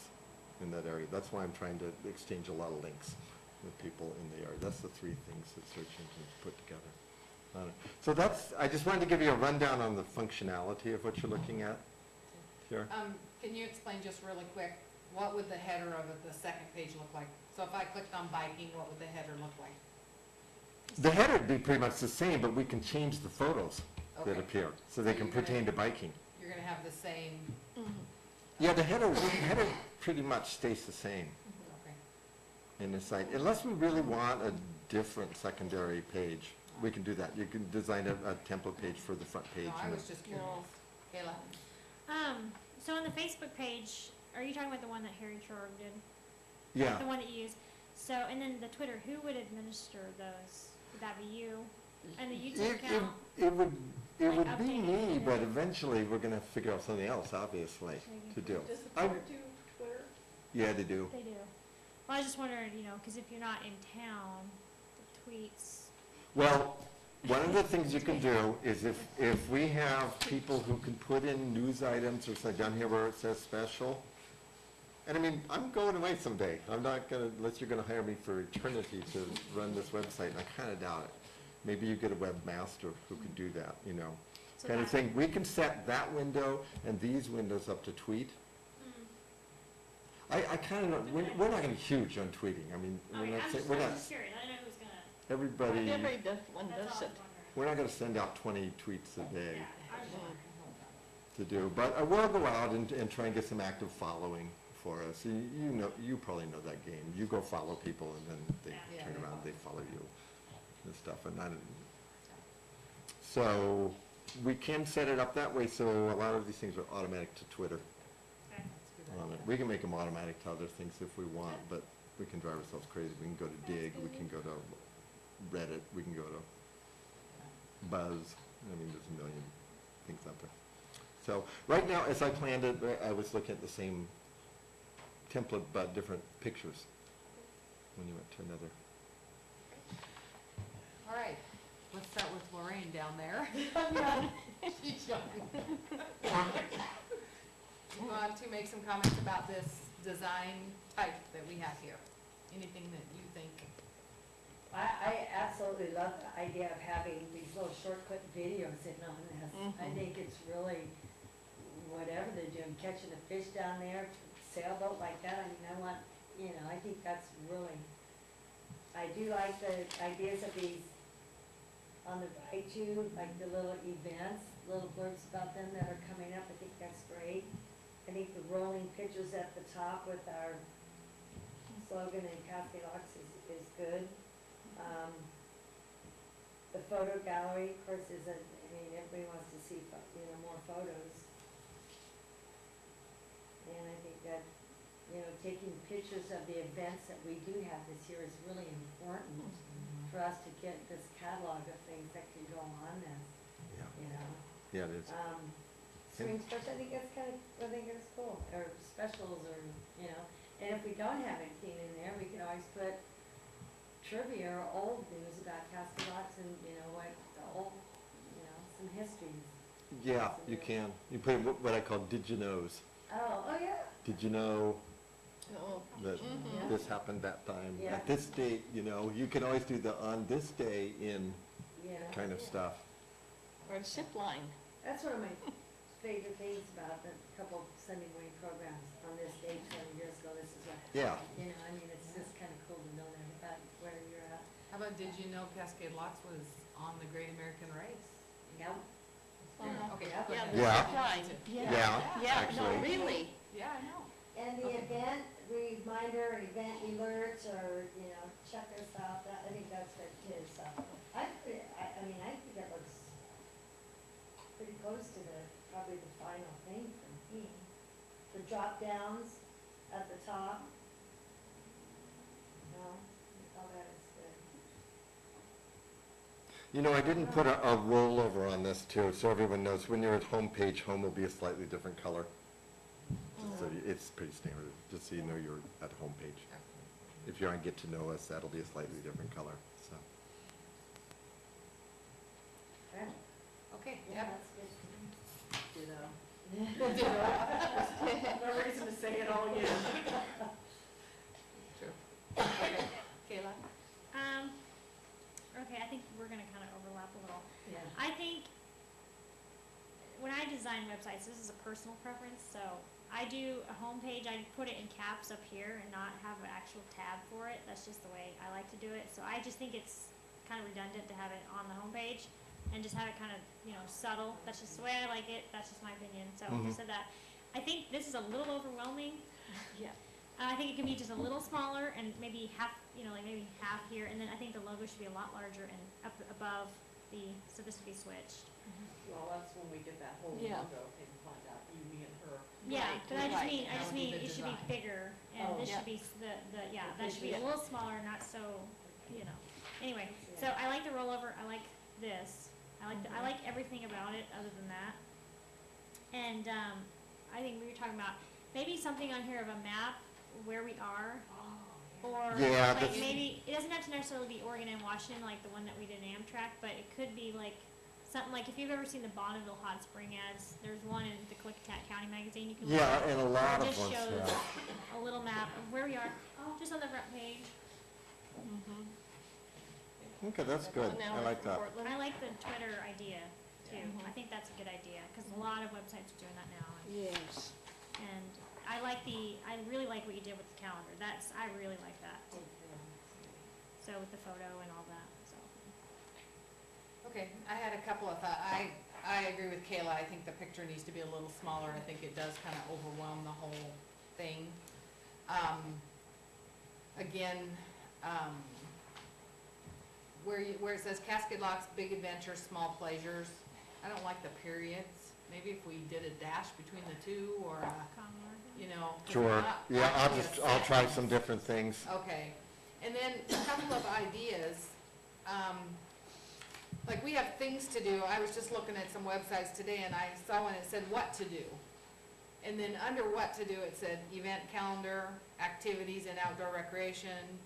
in that area. That's why I'm trying to exchange a lot of links with people in the area. That's the three things that search engines put together. So that's, I just wanted to give you a rundown on the functionality of what you're looking at here. Can you explain just really quick, what would the header of the second page look like? So if I clicked on biking, what would the header look like? The header would be pretty much the same, but we can change the photos that Okay. appear, so they So can you're gonna- pertain to biking. You're gonna have the same, Yeah, the header pretty much stays the same okay. in the site, unless we really want a different secondary page. We can do that. You can design a template page for the front page. No, I and was just curious. No. Kayla? So on the Facebook page, are you talking about the one that Harry Schorg did? Yeah. The one that you use? So, and then the Twitter, who would administer those? Would that be you? And the YouTube account? It would Like be updating me, it. but eventually we're gonna figure out something else, obviously, to do. Does the I- board do Twitter? Yeah, they do. They do. Well, I was just wondering, you know, because if you're not in town, the tweets. Well, one of the things you can do is if we have people who can put in news items or something down here where it says special, and I mean, I'm going away someday. I'm not gonna, unless you're gonna hire me for eternity to run this website, and I kinda doubt it. Maybe you get a webmaster who could do that, you know, So kind of that- thing. We can set that window and these windows up to tweet. I kind of, we're not gonna be huge on tweeting. I mean, we're not saying, we're I'm not, just curious. I don't know who's gonna. everybody, One That's all does I it. was wondering. we're not gonna send out 20 tweets a day. Yeah, I was wondering. To do, but I will go out and try and get some active following for us. You know, you probably know that game. You go follow people and then they Yeah. turn around, they follow you and stuff, and so we can set it up that way, so a lot of these things are automatic to Twitter Okay. That's a good on it. idea. We can make them automatic to other things if we want, but we can drive ourselves crazy. We can go to Dig, we can go to Reddit, we can go to Buzz. I mean, there's a million things out there. So, right now, as I planned it, I was looking at the same template, but different pictures when you went to another. All right, let's start with Lorraine down there. She's young. You want to make some comments about this design type that we have here? Anything that you think? I absolutely love the idea of having these little shortcut videos in on this. I Mhm. think it's really, whatever they're doing, catching a fish down there, sailboat like that, I mean, I want, you know, I think that's really, I do like the ideas of these on the right too, like the little events, little blurbs about them that are coming up, I think that's great. I think the rolling pictures at the top with our slogan and Cascade Locks is good. The photo gallery, of course, is I mean, everybody wants to see, more photos. And I think that, taking pictures of the events that we do have this year is really important for us to get this catalog of things that can go on this, Yeah. Yeah, it is. Swing special, I think it's cool, or specials, or, and if we don't have anything in there, we can always put trivia or old news about Cascade Locks and, what, the old, some histories. Yeah, you can. You put what I call did you knows. Oh, yeah. Did you know Oh, that Mhm. this happened that time? Yeah. At this date, you can always do the on this day in Yeah. kind of stuff. or a zip line. That's one of my favorite things about the couple Sunday morning programs on this date 20 years ago, this is what, Yeah. you know, I mean, it's just kind of cool to know that about where you're at. How about, did you know Cascade Locks was on the Great American Race? Yep. Okay. Yeah. Yeah, Yeah. that's right. Yeah, Yeah, no, actually. really. Yeah, I know. And the event reminder, event alerts, or, you know, check us out, that, I think that's good too, so. I mean, I think that looks pretty close to probably the final thing for me. The drop downs at the top. No, all that is good. You know, I didn't put a rollover on this too, so everyone knows when you're at home page, home will be a slightly different color. So it's pretty standard, just so you know you're at the home page. If you're on Get to Know Us, that'll be a slightly different color, so. Yeah, Okay, yeah, yep. that's good. Ditto. No reason to say it all again. True. Okay, Kayla? Okay, I think we're gonna kind of overlap a little. Yeah. I think when I design websites, this is a personal preference, so I do a homepage, I put it in caps up here and not have an actual tab for it. That's just the way I like to do it. So I just think it's kind of redundant to have it on the homepage and just have it kind of, you know, subtle. That's just the way I like it. That's just my opinion. So I just said that. I think this is a little overwhelming. Yeah. I think it can be just a little smaller and maybe half, you know, like maybe half here. And then I think the logo should be a lot larger and up above so this would be switched. Well, that's when we get that whole Yeah. logo and find out you, me, and her. Yeah, Right, but I just right. mean, That would be the it should be design. bigger, and Oh. this Yeah. should be that should be a Yeah. little smaller, not so, you know. Anyway, so I like the rollover, I like this, I like everything about it other than that. And, I think we were talking about maybe something on here of a map where we are, or Yeah, like that's- maybe, it doesn't have to necessarily be Oregon and Washington like the one that we did in Amtrak, but it could be like something like if you've ever seen the Bonneville Hot Spring ads, there's one in the Clickitat County magazine you can look Yeah, at. and a lot It of just ones, shows yeah. a little map of where we are, just on the front page. Okay, that's good, Now I we're like from that. Portland. I like the Twitter idea too. Mhm. I think that's a good idea, because a lot of websites are doing that now. Yes. And I really like what you did with the calendar. I really like that. So with the photo and all that, so. Okay, I had a couple of thoughts. I agree with Kayla. I think the picture needs to be a little smaller. I think it does kind of overwhelm the whole thing. Again, where it says Cascade Locks, Big Adventure, Small Pleasures, I don't like the periods. Maybe if we did a dash between the two, or you know. 'cause Sure, not yeah, actually a I'll try sentence. some different things. Okay, and then a couple of ideas, like we have things to do. I was just looking at some websites today and I saw one that said what to do. And then under what to do, it said event calendar, activities and outdoor recreation,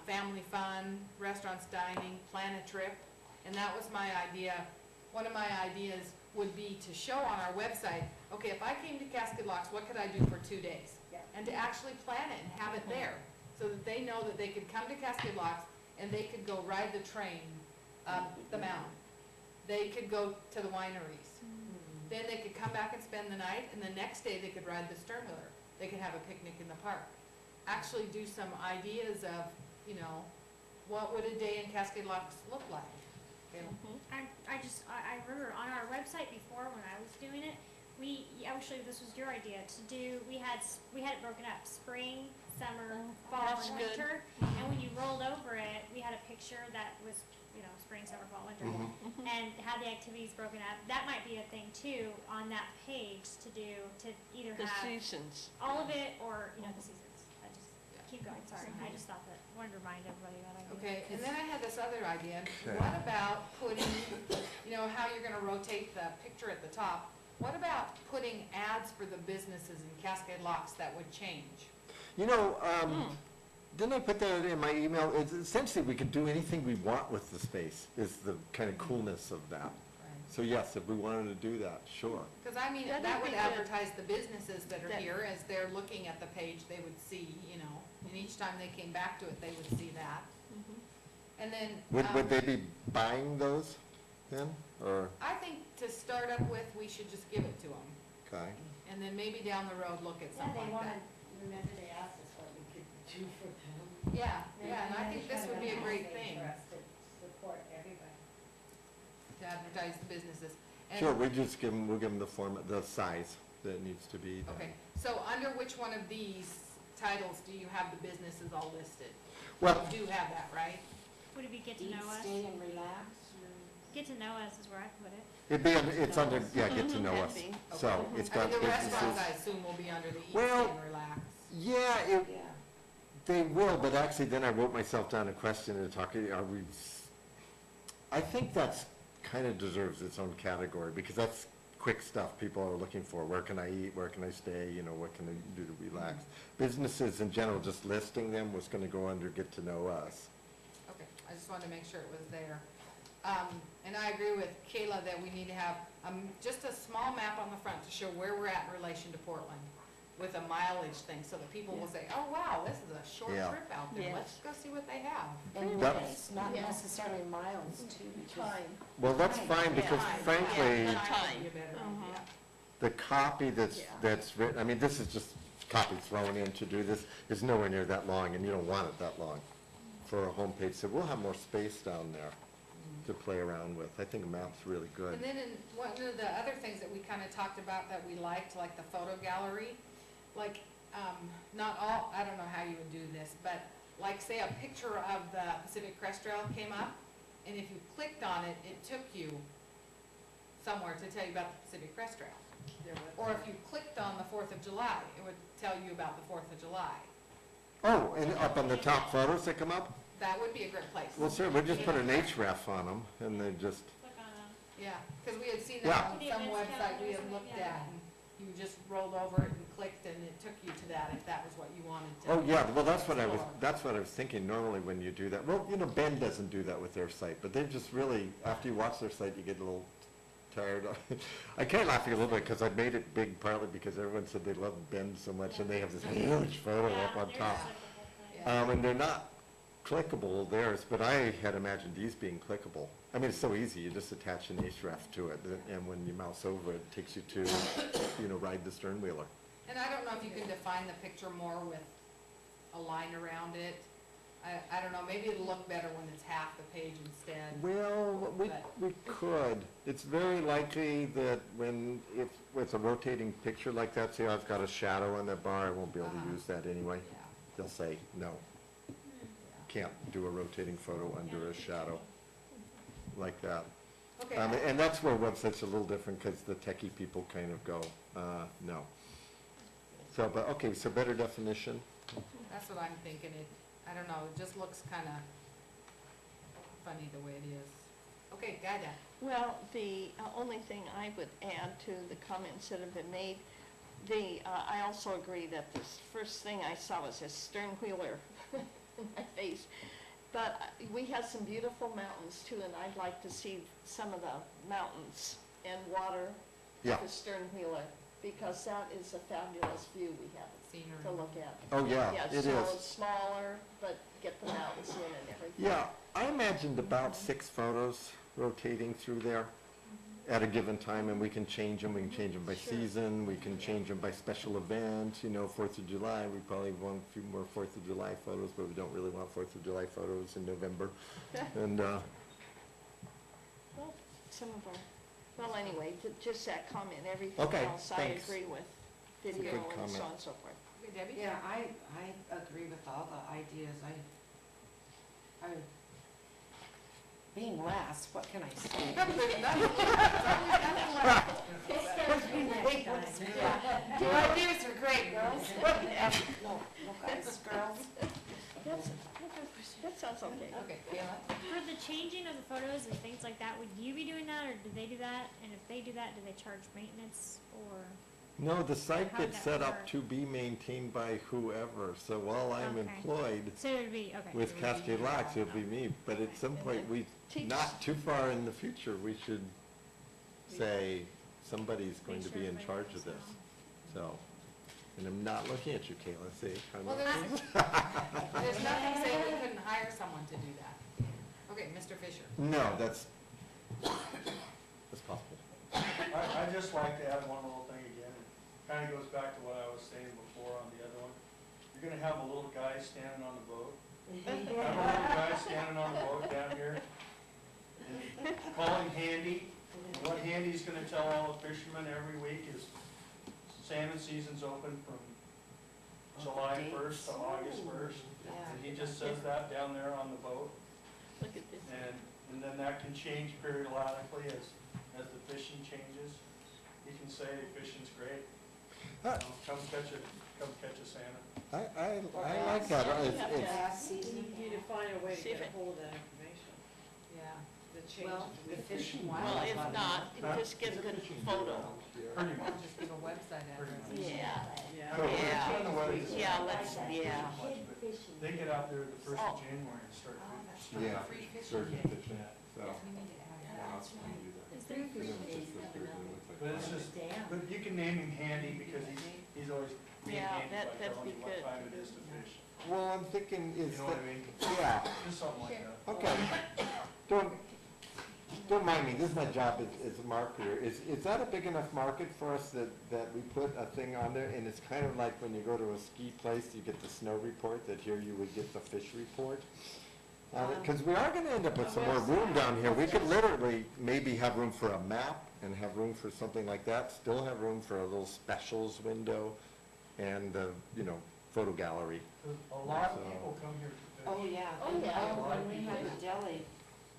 family fun, restaurants, dining, plan a trip. And that was my idea. One of my ideas would be to show on our website, okay, if I came to Cascade Locks, what could I do for 2 days? Yeah. And to actually plan it and have it there, so that they know that they could come to Cascade Locks and they could go ride the train up the mountain. They could go to the wineries. Then they could come back and spend the night, and the next day they could ride the Sternwheeler. They could have a picnic in the park. Actually do some ideas of, you know, what would a day in Cascade Locks look like? You know? I remember on our website before when I was doing it, actually this was your idea to do, we had it broken up, spring, summer, fall, That's and good. winter. And when you rolled over it, we had a picture that was, you know, spring, summer, fall, winter, and had the activities broken up. That might be a thing too, on that page to do, to either The have seasons. all of it or, you know, the seasons. Keep going, sorry, I just thought wanted to remind everybody of that idea. Okay, and then I had this other idea. Okay. What about putting, you know, how you're gonna rotate the picture at the top? What about putting ads for the businesses in Cascade Locks that would change? You know, didn't I put that in my email? It's essentially, we could do anything we want with the space, is the kind of coolness of that. So yes, if we wanted to do that, sure. Because I mean, That'd that be would good. advertise the businesses that are That- here, as they're looking at the page, they would see, you know, and each time they came back to it, they would see that. And then, Would they be buying those then? or, I think to start up with, we should just give it to them, okay? and then maybe down the road, look at Yeah, something they like wanted, that. remember they asked us what we could do for them. Yeah, yeah, and I think this would be a great thing For us to support everybody. to advertise the businesses. And- Sure, we'll give them the format, the size that it needs to be. then. Okay, so under which one of these titles do you have the businesses all listed? Well, You do have that, right? Would it be get to Eat, know us? stay, and relax. Get to know us is where I put it. it'd be, it's under, yeah, get to know Can us. be. So, Okay. it's I mean, got the restaurants, I businesses. assume, will be under the eat, Well- stay, and relax. Yeah, Yeah. they will, but actually then I wrote myself down a question and talking, I think that's kind of deserves its own category, because that's quick stuff people are looking for. Where can I eat, where can I stay, what can I do to relax? Businesses in general, just listing them was gonna go under get to know us. Okay, I just wanted to make sure it was there. And I agree with Kayla that we need to have, just a small map on the front to show where we're at in relation to Portland with a mileage thing, so that people will say, oh, wow, this is a short Yeah. trip out there. Yes. Let's go see what they have. And That- minutes, not Yeah. necessarily miles too, because Time. Well, that's fine, because Time, frankly, yeah, time Time. would be a better Mhm. idea. the copy Yeah. that's written, I mean, this is just copy thrown in to do this, is nowhere near that long, and you don't want it that long for a homepage, so we'll have more space down there to play around with. I think a map's really good. And then one of the other things that we kind of talked about that we liked, like the photo gallery, like, not all, I don't know how you would do this, but like, say a picture of the Pacific Crest Trail came up, and if you clicked on it, it took you somewhere to tell you about the Pacific Crest Trail. Or if you clicked on the 4th of July, it would tell you about the 4th of July. Oh, and up on the top photos that come up? That would be a great place. Well, sir, we just put an href on them, and they just, Click on them. Yeah, because we had seen Yeah. that on The some events website we calendar or had something, looked yeah. at, and you just rolled over it and clicked, and it took you to that, if that was what you wanted to. oh, yeah, well, that's what I explore. was thinking normally when you do that. Well, Ben doesn't do that with their site, but they've just really, after you watch their site, you get a little tired. I can't laughing a little bit, because I made it big partly because everyone said they love Ben so much, and they have this huge photo up on there's top. like the whole thing. Yeah. And they're not clickable, theirs, but I had imagined these being clickable. I mean, it's so easy, you just attach an href to it, and when you mouse over it, it takes you to, ride the stern wheeler. And I don't know if you can define the picture more with a line around it. I don't know, maybe it'll look better when it's half the page instead. Well, we could. It's very likely that if it's a rotating picture like that, say I've got a shadow on that bar, I won't be able to use that anyway. Yeah. They'll say, no, can't do a rotating photo under a shadow like that. Okay, And that's where websites are a little different, because the techie people kind of go, no. So, but, okay, so better definition. that's what I'm thinking. I don't know, it just looks kind of funny the way it is. Okay, got that. Well, the only thing I would add to the comments that have been made, I also agree that this first thing I saw was a stern wheeler in my face. But we have some beautiful mountains too, and I'd like to see some of the mountains and water Yeah. with the stern wheeler, because that is a fabulous view we have Scenery. to look at. Oh, yeah, it So is. it's smaller, but get the mountains in and everything. Yeah, I imagined about 6 photos rotating through there at a given time, and we can change them. We can change them by Sure. season, we can change them by special event, 4th of July, we probably want a few more 4th of July photos, but we don't really want 4th of July photos in November. And, Well, some of our, well, anyway, just that comment, everything Okay, else I thanks. agree with, It's a video good and so comment. on and so forth. Okay, Debbie? Yeah, I agree with all the ideas. Being last, what can I say? Your ideas are great, girls. No, guys, girls. That sounds okay. Okay, Kayla? For the changing of the photos and things like that, would you be doing that, or do they do that? And if they do that, do they charge maintenance, or? no, the site How would gets that set up work? to be maintained by whoever, so while I'm Okay. employed So it would be, okay. with Cascade Locks, it'll be me, but at some point, Teach- not too far in the future, we should say somebody's going Make to sure be in everybody charge knows of this. now. So, and I'm not looking at you, Kayla, see? I'm Well, not- there's nothing saying we couldn't hire someone to do that. Okay, Mr. Fisher. No, that's, possible. I just like to add one little thing again. It kind of goes back to what I was saying before on the other one. You're gonna have a little guy standing on the boat. Have a little guy standing on the boat down here. And call him Handy. And what Handy's gonna tell all the fishermen every week is salmon season's open from July 1st to August 1st. And he just says that down there on the boat. Look at this. And then that can change periodically as the fishing changes. He can say fishing's great. You know, come catch a salmon. I like that. Last season. You need to find a way to See if get it- a hold of that information, Yeah. the change. Well, the Fish and Well, Wildlife. if not, just get a good photo. Pretty I'll much. just give a website Pretty address. much. Yeah, Yeah. So, Yeah. on the way, yeah, let's, yeah. much, but they get out there the 1st of January and start fishing. Yeah. Free fishing Certain day. fishing, so. We need to add that. Is there free But it's just, but you can name him Handy because he's always being Yeah, handy by that'd telling be you what good. time it is to fish. Well, I'm thinking You is know what that, I mean? yeah, Just something like that. okay. Don't mind me, this is my job as a marketer. Is that a big enough market for us that we put a thing on there? And it's kind of like when you go to a ski place, you get the snow report, that here you would get the fish report. Because we are gonna end up with some more room down here. We could literally maybe have room for a map and have room for something like that, still have room for a little specials window and, photo gallery. A lot of So- people come here to fish. Oh, yeah. Oh, And, yeah. when we had the deli,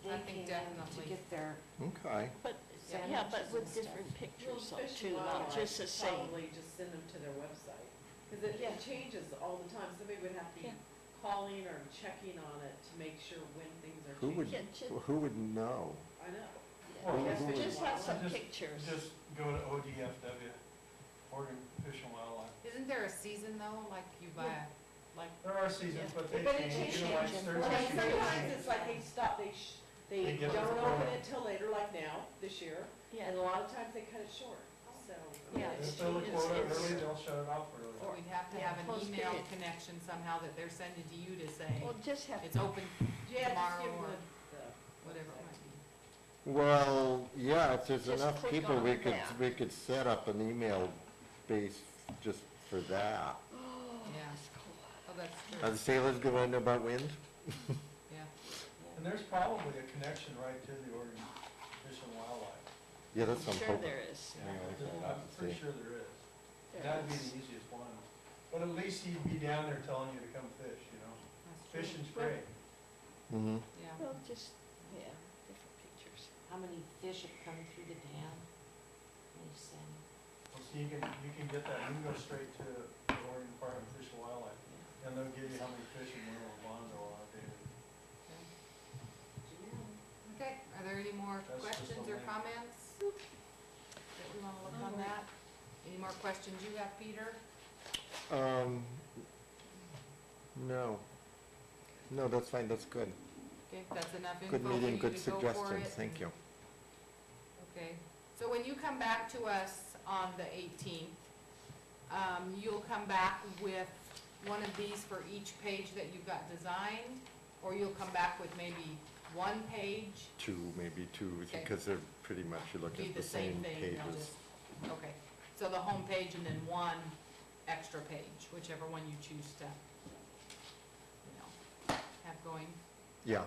I they think came in to definitely. get their Okay. But, yeah, but with different pictures though, Fish too, and not Wildlife just the same. Probably just send them to their website, because it Yeah. changes all the time, somebody would have to be Yeah. calling or checking on it to make sure when things are Who would, changing. Yeah, who would know? I know. Well, Yes, who Fish would- and Just have some Wildlife. pictures. Just go to ODFW, Oregon Fish and Wildlife. Isn't there a season though, like you buy a, like, There are seasons, but they But it change. changes. You know, like Thursday, Well, Tuesday, sometimes it's like they stop, they They get don't the open photo. it till later, like now, this year, Yeah, and a lot of times they cut it short, so. Yeah, it's If they fill the it's- quota it's- early, they'll shut it off early. or we'd have to Yeah, have an post email period. connection somehow that they're sending to you to say, well, just have, it's open, Yeah, just tomorrow give or them whatever it might be. Well, yeah, if there's Just enough click people, on that. we could set up an email base just for that. Yeah. Oh, that's Are true, the sailors gonna know about wind? yeah. And there's probably a connection right to the Oregon Fish and Wildlife. Yeah, that's what I'm sure hoping. there is. I'm pretty sure there is. There That'd be is. the easiest one. But at least he'd be down there telling you to come fish, That's true. Fishing's great. Mm-hmm. Yeah. Well, just, yeah, different pictures. how many fish have come through the dam? They send, Well, so you can get that, you can go straight to the Oregon Department of Fish and Wildlife, and they'll give you how many fish in Winter Bonzo are dated. Okay, are there any more That's just questions a or link. comments that we wanna look on that? Any more questions you have, Peter? No. No, that's fine, that's good. Okay, that's enough info Good for you meeting, to good go for it. suggestions, thank you. Okay, so when you come back to us on the 18th, you'll come back with one of these for each page that you've got designed, or you'll come back with maybe one page? Two, maybe two, Okay. because they're pretty much, you're looking Be at the same thing, pages. they'll just- Okay, so the home page and then one extra page, whichever one you choose to, have going. Yeah,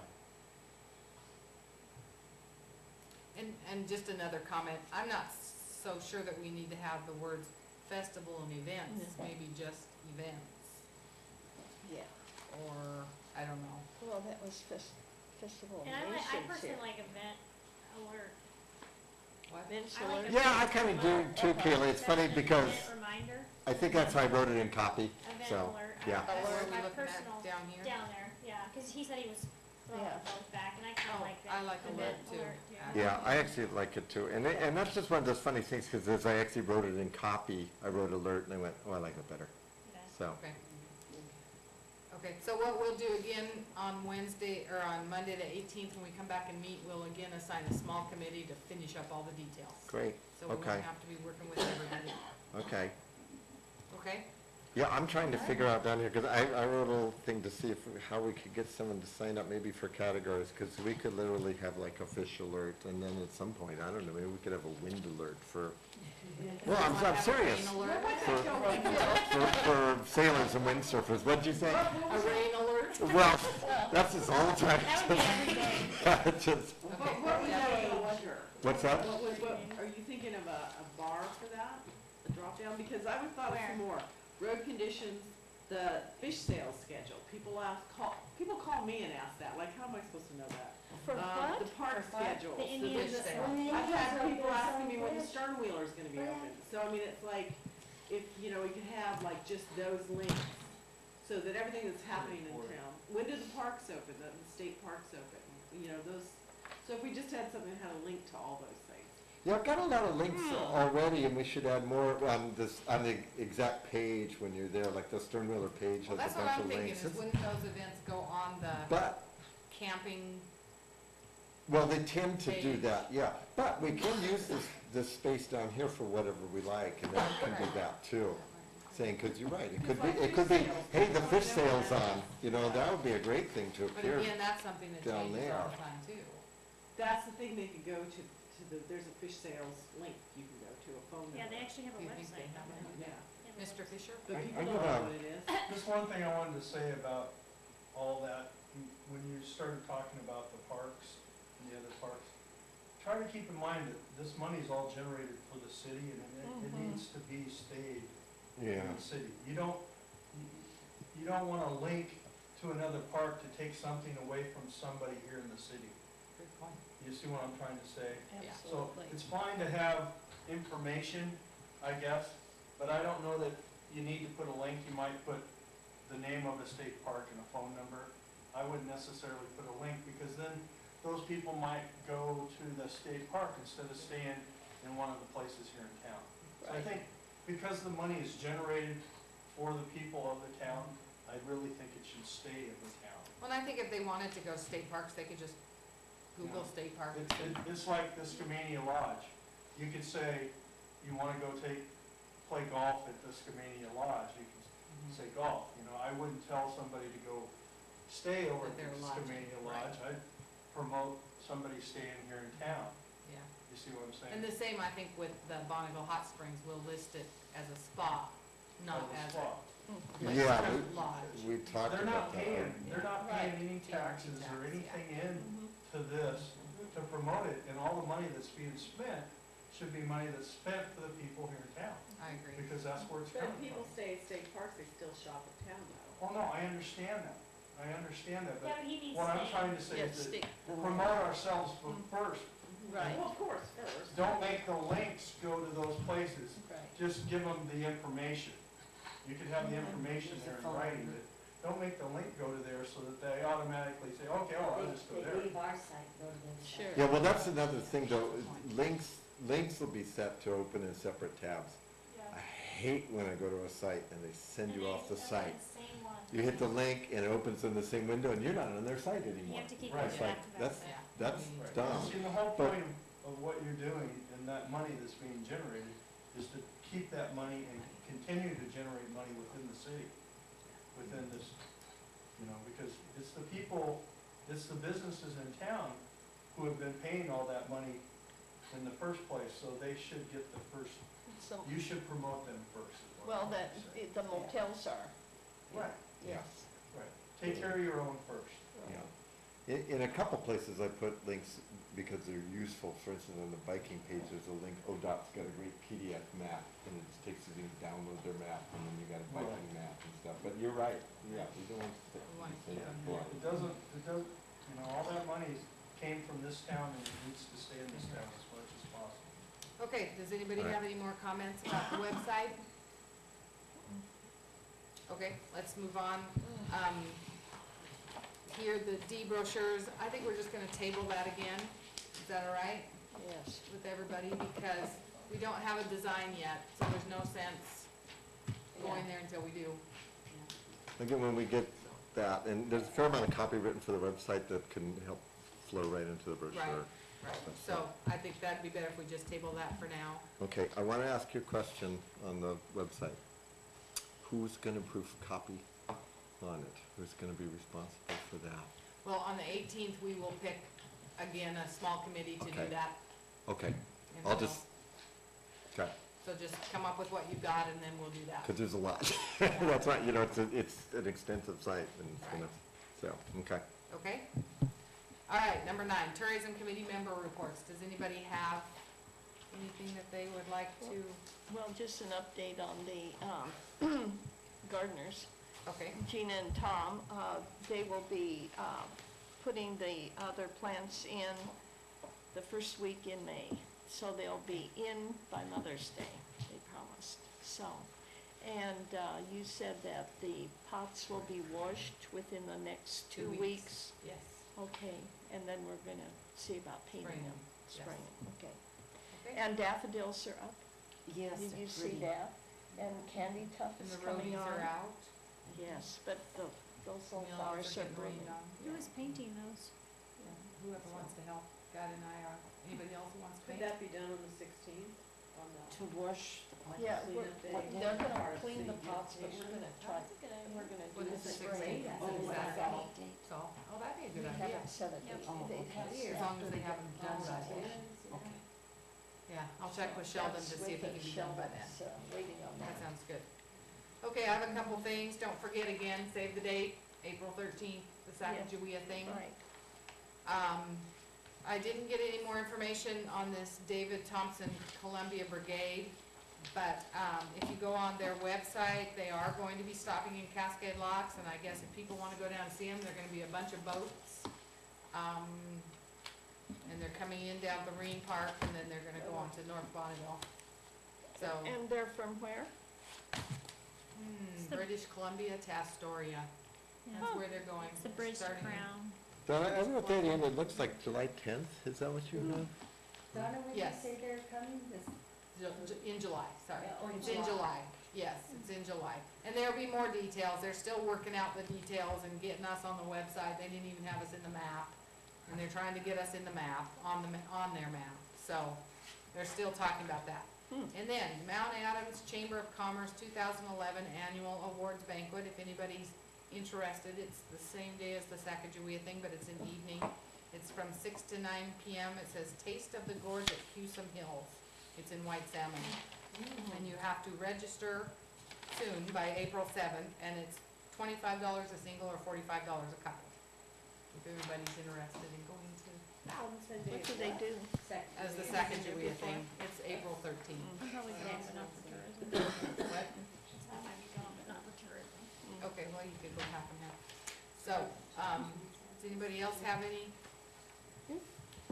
And just another comment, I'm not so sure that we need to have the words festival and events, No. maybe just events, Yeah, or, I don't know. well, that was Festival of And I Nations personally here. like event alert. What? Vince I like Alert. a- yeah, I kinda do too, Kayla, it's funny Event because reminder, I think that's how I wrote it in copy, event so, alert. yeah. Where are we My looking personal, at, down here? down there, yeah, cause he said he was throwing Yeah. both back, and I kinda Oh, like that. I like alert too, actually. Yeah, I actually like it too, and that's just one of those funny things, because as I actually wrote it in copy, I wrote alert, and I went, oh, I like it better, Yeah. so. Okay. Okay, so what we'll do again on Wednesday, or on Monday the 18th, when we come back and meet, we'll again assign a small committee to finish up all the details. Great, So we okay. won't have to be working with everybody, okay, okay? Yeah, I'm trying to figure out down here, because I wrote a little thing to see if, how we could get someone to sign up maybe for categories, because we could literally have like a fish alert, and then at some point, I don't know, maybe we could have a wind alert for, well, I'm serious. Rain alert? For sailors and windsurfers, what'd you say? A rain alert? Well, that's just all the time. That would be every day. Just- What would that wonder? What's that? Are you thinking of a bar for that, a drop down? Because I would thought of some more. Road conditions, the fish sales schedule. People call me and ask that, like, how am I supposed to know that? For what? The park schedule. The Indian fish sale. sale. I've had people asking me when the stern wheeler is gonna be open. So, I mean, it's like, if, you know, we could have like just those links, so that everything that's happening in town. When do the parks open, the state parks open, you know, those, so if we just had something that had a link to all those things. Yeah, I've got a lot of links already, and we should add more on this, on the exact page when you're there, like the Sternwheeler page Well, has a that's what bunch I'm of thinking, links. is wouldn't those events go on the But, camping? well, they tend to do Page. that, yeah. But we can use this space down here for whatever we like, and that can do that too. Saying, because you're right, it could be, hey, the fish sale's on, you know, that would be a great thing to But appear. again, that's something that down changes there. all the time too. That's the thing, they could go to there's a fish sales link you can go to, a phone number. Yeah, they actually have a Do you think website. they have don't it? they? Yeah, They have a Mr. website. Fisher? but people I'm don't gonna- know what it is. Just one thing I wanted to say about all that, when you started talking about the parks and the other parks, try to keep in mind that this money's all generated for the city, and it needs to be stayed Yeah, in the city. You don't wanna link to another park to take something away from somebody here in the city. Good point. You see what I'm trying to say? Yeah. So it's fine to have information, I guess, but I don't know that you need to put a link. You might put the name of a state park and a phone number. I wouldn't necessarily put a link, because then those people might go to the state park instead of staying in one of the places here in town. So I think because the money is generated for the people of the town, I really think it should stay in the town. Well, and I think if they wanted to go state parks, they could just Google Yeah. state parks. It's like the Skamania Lodge. You could say, you wanna go play golf at the Skamania Lodge, you can say golf, you know, I wouldn't tell somebody to go stay over That at they're the lodging, Skamania right. Lodge. I'd promote somebody staying here in town, Yeah. you see what I'm saying? And the same, I think, with the Bonneville Hot Springs, we'll list it as a spa, not Of the as spa. a yeah, lodge. we talked about that. They're not paying any Right. taxes or Tax, anything in to this to promote it, and all the money that's being spent should be money that's spent for the people here in town, I agree. because that's where it's But coming if people from. stay at state parks, they still shop at town though. Oh, no, I understand that, Yeah, but but he needs what I'm to. trying to say Yes, is that state, promote ourselves first. right, Well, of course, first. Don't make the links go to those places, right. just give them the information. You could have the information there in writing, but don't make the link go to there so that they automatically say, okay, oh, I'll just go They there. leave our site, go to their site. Sure. Yeah, well, that's another thing though, links will be set to open in separate tabs. I hate when I go to a site and they send you off the site. You hit the link and it opens in the same window and you're not on their site You anymore. have to keep Right. going It's like, back to that's, that. Yeah. that's I mean, dumb. See, the whole But- point of what you're doing and that money that's being generated is to keep that money and continue to generate money within the city, within this, you know, because it's the people, it's the businesses in town who have been paying all that money in the first place, so they should get the first, So, you should promote them first. is what well, I'm that, saying. the motels are, Right, Yeah. yes. right. Take care of your own first. Yeah. In a couple places I put links because they're useful. For instance, on the biking page, there's a link, ODOT's got a great PDF map, and it just takes you to download their map, and then you got a biking map and stuff. But you're right, yeah, we don't want to We want to say keep that. them It doesn't, you know, all that money came from this town and it needs to stay in this town as much as possible. Okay, does anybody All right. have any more comments about the website? Okay, let's move on. Here, the D brochures, I think we're just gonna table that again. Is that all right Yes. with everybody? Because we don't have a design yet, so there's no sense going there until we do. Again, when we get that, and there's a fair amount of copy written for the website that can help flow right into the brochure. Right, so I think that'd be better if we just table that for now. Okay, I want to ask you a question on the website. who's gonna proof copy on it? Who's gonna be responsible for that? Well, on the 18th, we will pick, again, a small committee to do Okay. that. Okay, and I'll so- just, okay, So just come up with what you've got, and then we'll do that. because there's a lot. That's right, you know, it's an extensive site, and it's gonna, so, okay. Okay? All right, number 9, tourism committee member reports. Does anybody have anything that they would like to? Well, just an update on the gardeners. Okay, Gina and Tom, they will be putting the other plants in the first week in May. So they'll be in by Mother's Day, they promised, so. And you said that the pots will be washed within the next 2 weeks? yes. Okay, and then we're gonna see about painting Spraying them, them, yes. spraying them, okay. Okay. And daffodils are up, Yes, did you they're see pretty. that? And candy tuft And is the coming roadies on. are out. Yes, but those little Millers flowers are getting blooming. rained on. Who is painting those? Yeah, whoever wants to help, God and I are, anybody else who wants to Could paint? that be done on the 16th, on the? To wash, like, Yeah, clean we're, up the. they're gonna Part of clean the city pots, but we're beautification. gonna try, That's a good idea. we're gonna What do is the the spray. 16th? Oh, Is wow. that so? Oh, that'd be a We good idea. haven't set a Yep. date, Oh, they okay. have. As long as they haven't done that yet. Okay. Yeah, I'll check with Sheldon to see if he can be done by then. Waiting on That that. sounds good. Okay, I have a couple things. Don't forget again, save the date, April 13th, the Sacagawea thing. Right. I didn't get any more information on this David Thompson Columbia Brigade, but, if you go on their website, they are going to be stopping in Cascade Locks, and I guess if people wanna go down and see them, they're gonna be a bunch of boats. And they're coming in down the Marine Park, and then they're gonna go on to North Bonneville. So, And they're from where? It's the- British Columbia to Astoria, Yeah. that's where they're going. It's the bridge to starting in- Crown. Donna, I wrote that in, it looks like July 10th, is that what you have? Donna, when you Yes. say they're coming, this, In July, sorry. Yeah, oh, in It's in July. July, yes, it's in July. And there'll be more details, they're still working out the details and getting us on the website, they didn't even have us in the map. And they're trying to get us in the map, on their map, so they're still talking about that. And then, Mount Adams Chamber of Commerce 2011 Annual Awards Banquet, if anybody's interested, it's the same day as the Sacagawea thing, but it's an evening. It's from 6 to 9 p.m. It says Taste of the Gorge at Hewsome Hills. It's in White Salmon. And you have to register soon, by April 7th, and it's $25 a single or $45 a couple. If everybody's interested in going to, What do they do? as the Sacagawea thing, it's April 13th. I'm probably going, but not for tourism. What? I might be going, but not for tourism. Okay, well, you could go half and half. So, does anybody else have any?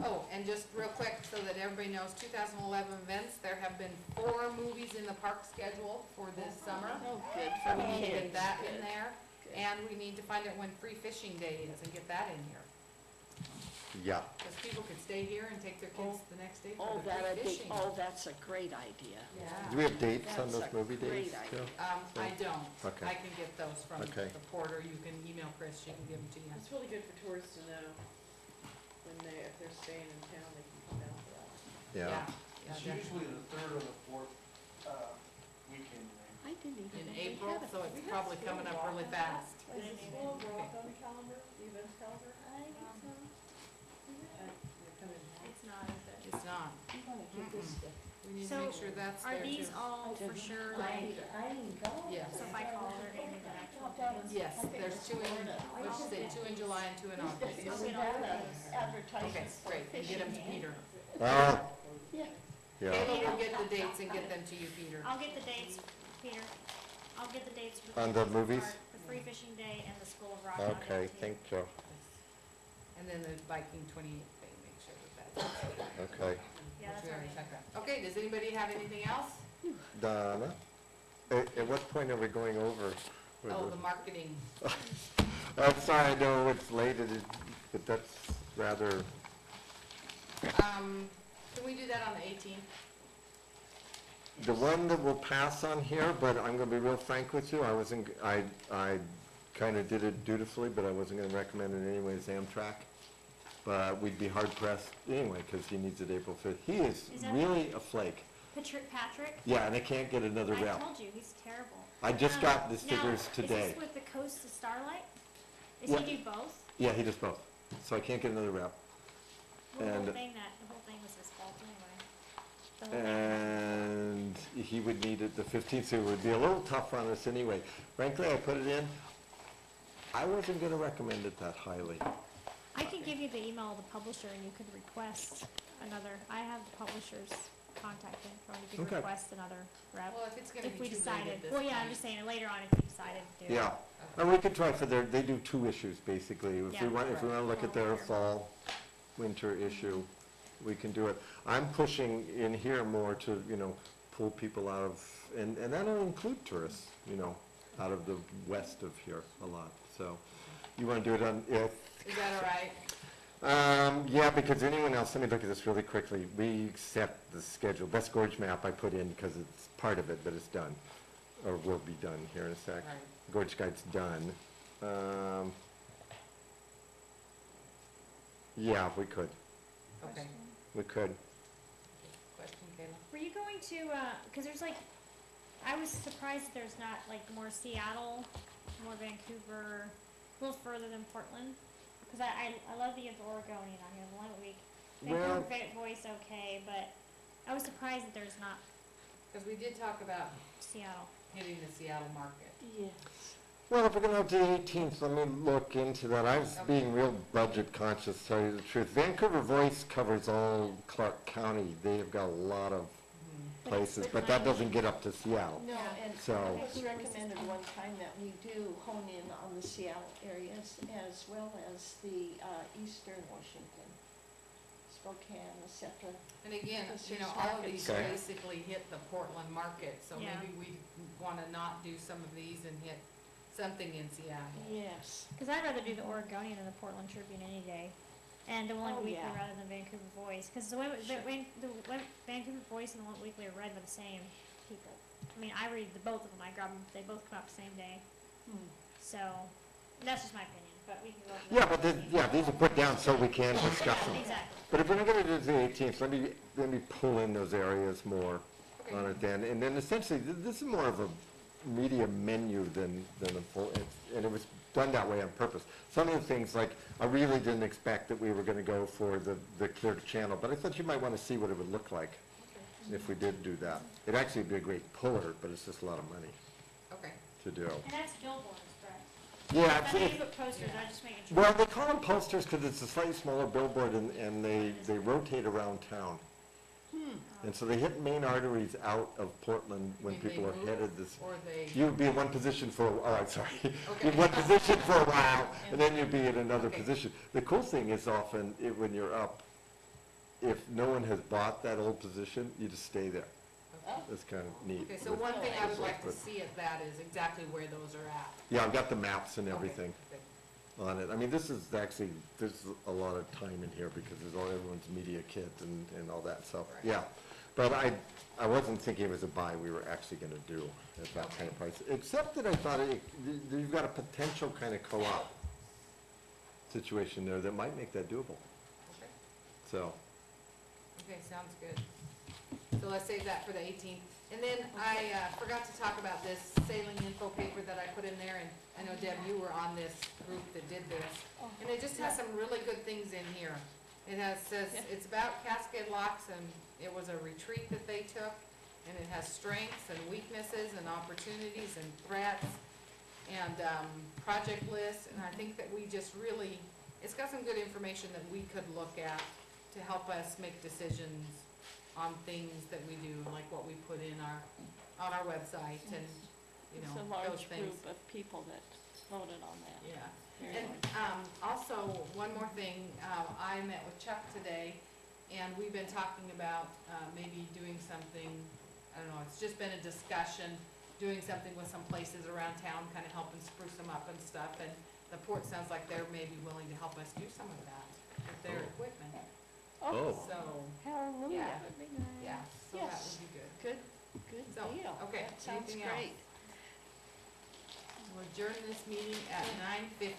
Oh, and just real quick, so that everybody knows, 2011 events, there have been 4 movies in the park schedule for this summer. Oh, good So for we need to kids. get that in Good. there, and we need to find out when free fishing day is and get that in here. Yeah, Because people could stay here and take their kids the next day Oh, for the that'd free be, fishing. oh, that's a great idea. Yeah. do we have dates on That's those a movie great dates? idea. too? I don't. Okay. I can get those from Okay. the porter, you can email Chris, she can give them to you. It's really good for tourists to know when if they're staying in town, they can come down for that. Yeah, It's definitely. usually the third or the fourth weekend, right? I didn't even In know they April, had a- so it's probably coming up really fast. Is the school of rock on the calendar, the events calendar? I think so. It's not, is it? It's not. I'm gonna get this Mm-mm. stuff. We need to So, make sure that's Are there these too. all for sure, like, I didn't go. Yes. so if I call, they're gonna be the actual dates? Yes, there's 2 in, let's say 2 in July and 2 in August. I'll Isn't get all that of a those. advertisement Okay, for great, and get them to fishing? Peter. Yeah. yeah, Katie will get the dates and get them to you, Peter. I'll get the dates, Peter. I'll get the dates for On the movies? The free fishing day and the School of Rock on okay, thank you, And then the Viking 28 thing, make sure that that's, okay. Yeah, that's which we already already. checked out. Okay, does anybody have anything else? Donna, at what point are we going over? with Oh, the marketing. I'm sorry, I know it's late, but that's rather, Can we do that on the 18th? the one that we'll pass on here, but I'm gonna be real frank with you, I kinda did it dutifully, but I wasn't gonna recommend it anyways, Amtrak. But we'd be hard pressed anyway, cause he needs it April 5th. He is Is that- really a flake. Patrick? Yeah, and I can't get another I rep. told you, he's terrible. I just got the stickers Now, today. is this with the Coast to Starlight? Does Yeah. he do both? Yeah, he does both, so I can't get another rep. Well, And- the whole thing was his fault anyway. The whole thing. And he would need it the 15th, so it would be a little tough on us anyway. Frankly, I put it in, I wasn't gonna recommend it that highly. I can give you the email of the publisher and you could request another, I have the publisher's contact info, you could Okay. request another rep. Well, if it's gonna If be we too late decided, at this well, yeah, I'm point. just saying, later on, if we decided to do it. Yeah, and we could try for they do 2 issues, basically. If we Yeah. want to look at their fall, winter issue, we can do it. I'm pushing in here more to, pull people out of, and that'll include tourists, out of the west of here a lot, so. You want to do it on, Is that all right? yeah, because anyone else, let me look at this really quickly. We set the schedule, best gorge map I put in because it's part of it, but it's done, or will be done here in a sec. Right. Gorge Guide's done. Yeah, we could, Okay. we could. Question, Kayla? Were you going to, cause there's like, I was surprised there's not like more Seattle, more Vancouver, a little further than Portland. Cause I love the Oregonian on here, the one week. Well- Vancouver voice okay, but I was surprised that there's not Because we did talk about Seattle. hitting the Seattle market. Yes. Well, if we're gonna do the 18th, let me look into that. I was being real budget conscious, to tell you the truth. Vancouver Voice covers all Clark County. They have got a lot of places, but that doesn't get up to Seattle. No, and So- it was recommended one time that we do hone in on the Seattle areas as well as the eastern Washington, Spokane, et cetera. And again, Because you know, there's all of these markets. Okay. basically hit the Portland market, so Yeah. maybe we wanna not do some of these and hit something in Seattle. Yes. Cause I'd rather do the Oregonian than the Portland Tribune any day. And the One Oh, Weekly yeah. rather than Vancouver Voice. Cause the Vancouver Voice and the One Weekly are read by the same people. I mean, I read the both of them. I grab them, they both come out the same day. Hmm. So, that's just my opinion, but we can go. over Yeah, that. but these are put down so we can discuss them. Exactly. But if we're not gonna do the 18th, let me pull in those areas more on it then. And then essentially, this is more of a media menu than a full, and it was done that way on purpose. Some of the things, like, I really didn't expect that we were gonna go for the Clear Channel, but I thought you might wanna see what it would look like if we did do that. It'd actually be a great puller, but it's just a lot of money Okay. to do. And that's billboards, correct? Yeah, But it's, Facebook posters, I just making sure. well, they call them posters because it's a slightly smaller billboard and they rotate around town. And so they hit main arteries out of Portland when You mean people they are move, headed this. Or they, You'd be in one position for, I'm sorry, Okay. in one position for a while, and then you'd be in another Okay. position. The cool thing is often, when you're up, if no one has bought that old position, you just stay there. okay. That's kind of neat. Okay, so with- one thing I would like to with- see at that is exactly where those are at. Yeah, I've got the maps and everything Okay, on it. I mean, this is actually, there's a lot of time in here because there's all, everyone's media kit and all that, so, Right. yeah. But I wasn't thinking it was a buy we were actually gonna do at that kind of price, except that I thought you've got a potential kind of co-op situation there that might make that doable, okay. so. Okay, sounds good. So let's save that for the 18th. And then I forgot to talk about this sailing info paper that I put in there, and I know Deb, you were on this group that did this. And it just has some really good things in here. It says, it's about Cascade Locks, and it was a retreat that they took, and it has strengths and weaknesses and opportunities and threats, and project lists, and I think that we just really, it's got some good information that we could look at to help us make decisions on things that we do, like what we put in on our website and, you know, It's a those large things. group of people that voted on that. Yeah. Very And, large. also, one more thing, I met with Chuck today, and we've been talking about, maybe doing something, I don't know, it's just been a discussion, doing something with some places around town, kinda helping spruce them up and stuff, and the port sounds like they're maybe willing to help us do some of that with their Oh. equipment, Oh. so, Hallelujah. yeah. That would be nice. yeah, so that Yes. would be good. Good, good So, deal. okay, That sounds anything else? great. We'll adjourn this meeting at 9:50.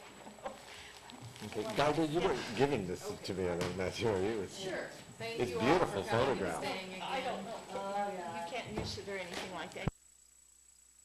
Okay, Geiger, you weren't giving this to me, I don't know, were you? It's- Sure. Thank It's you all beautiful for coming and photograph. staying again. I don't know. Oh, yeah. You can't use it or anything like that.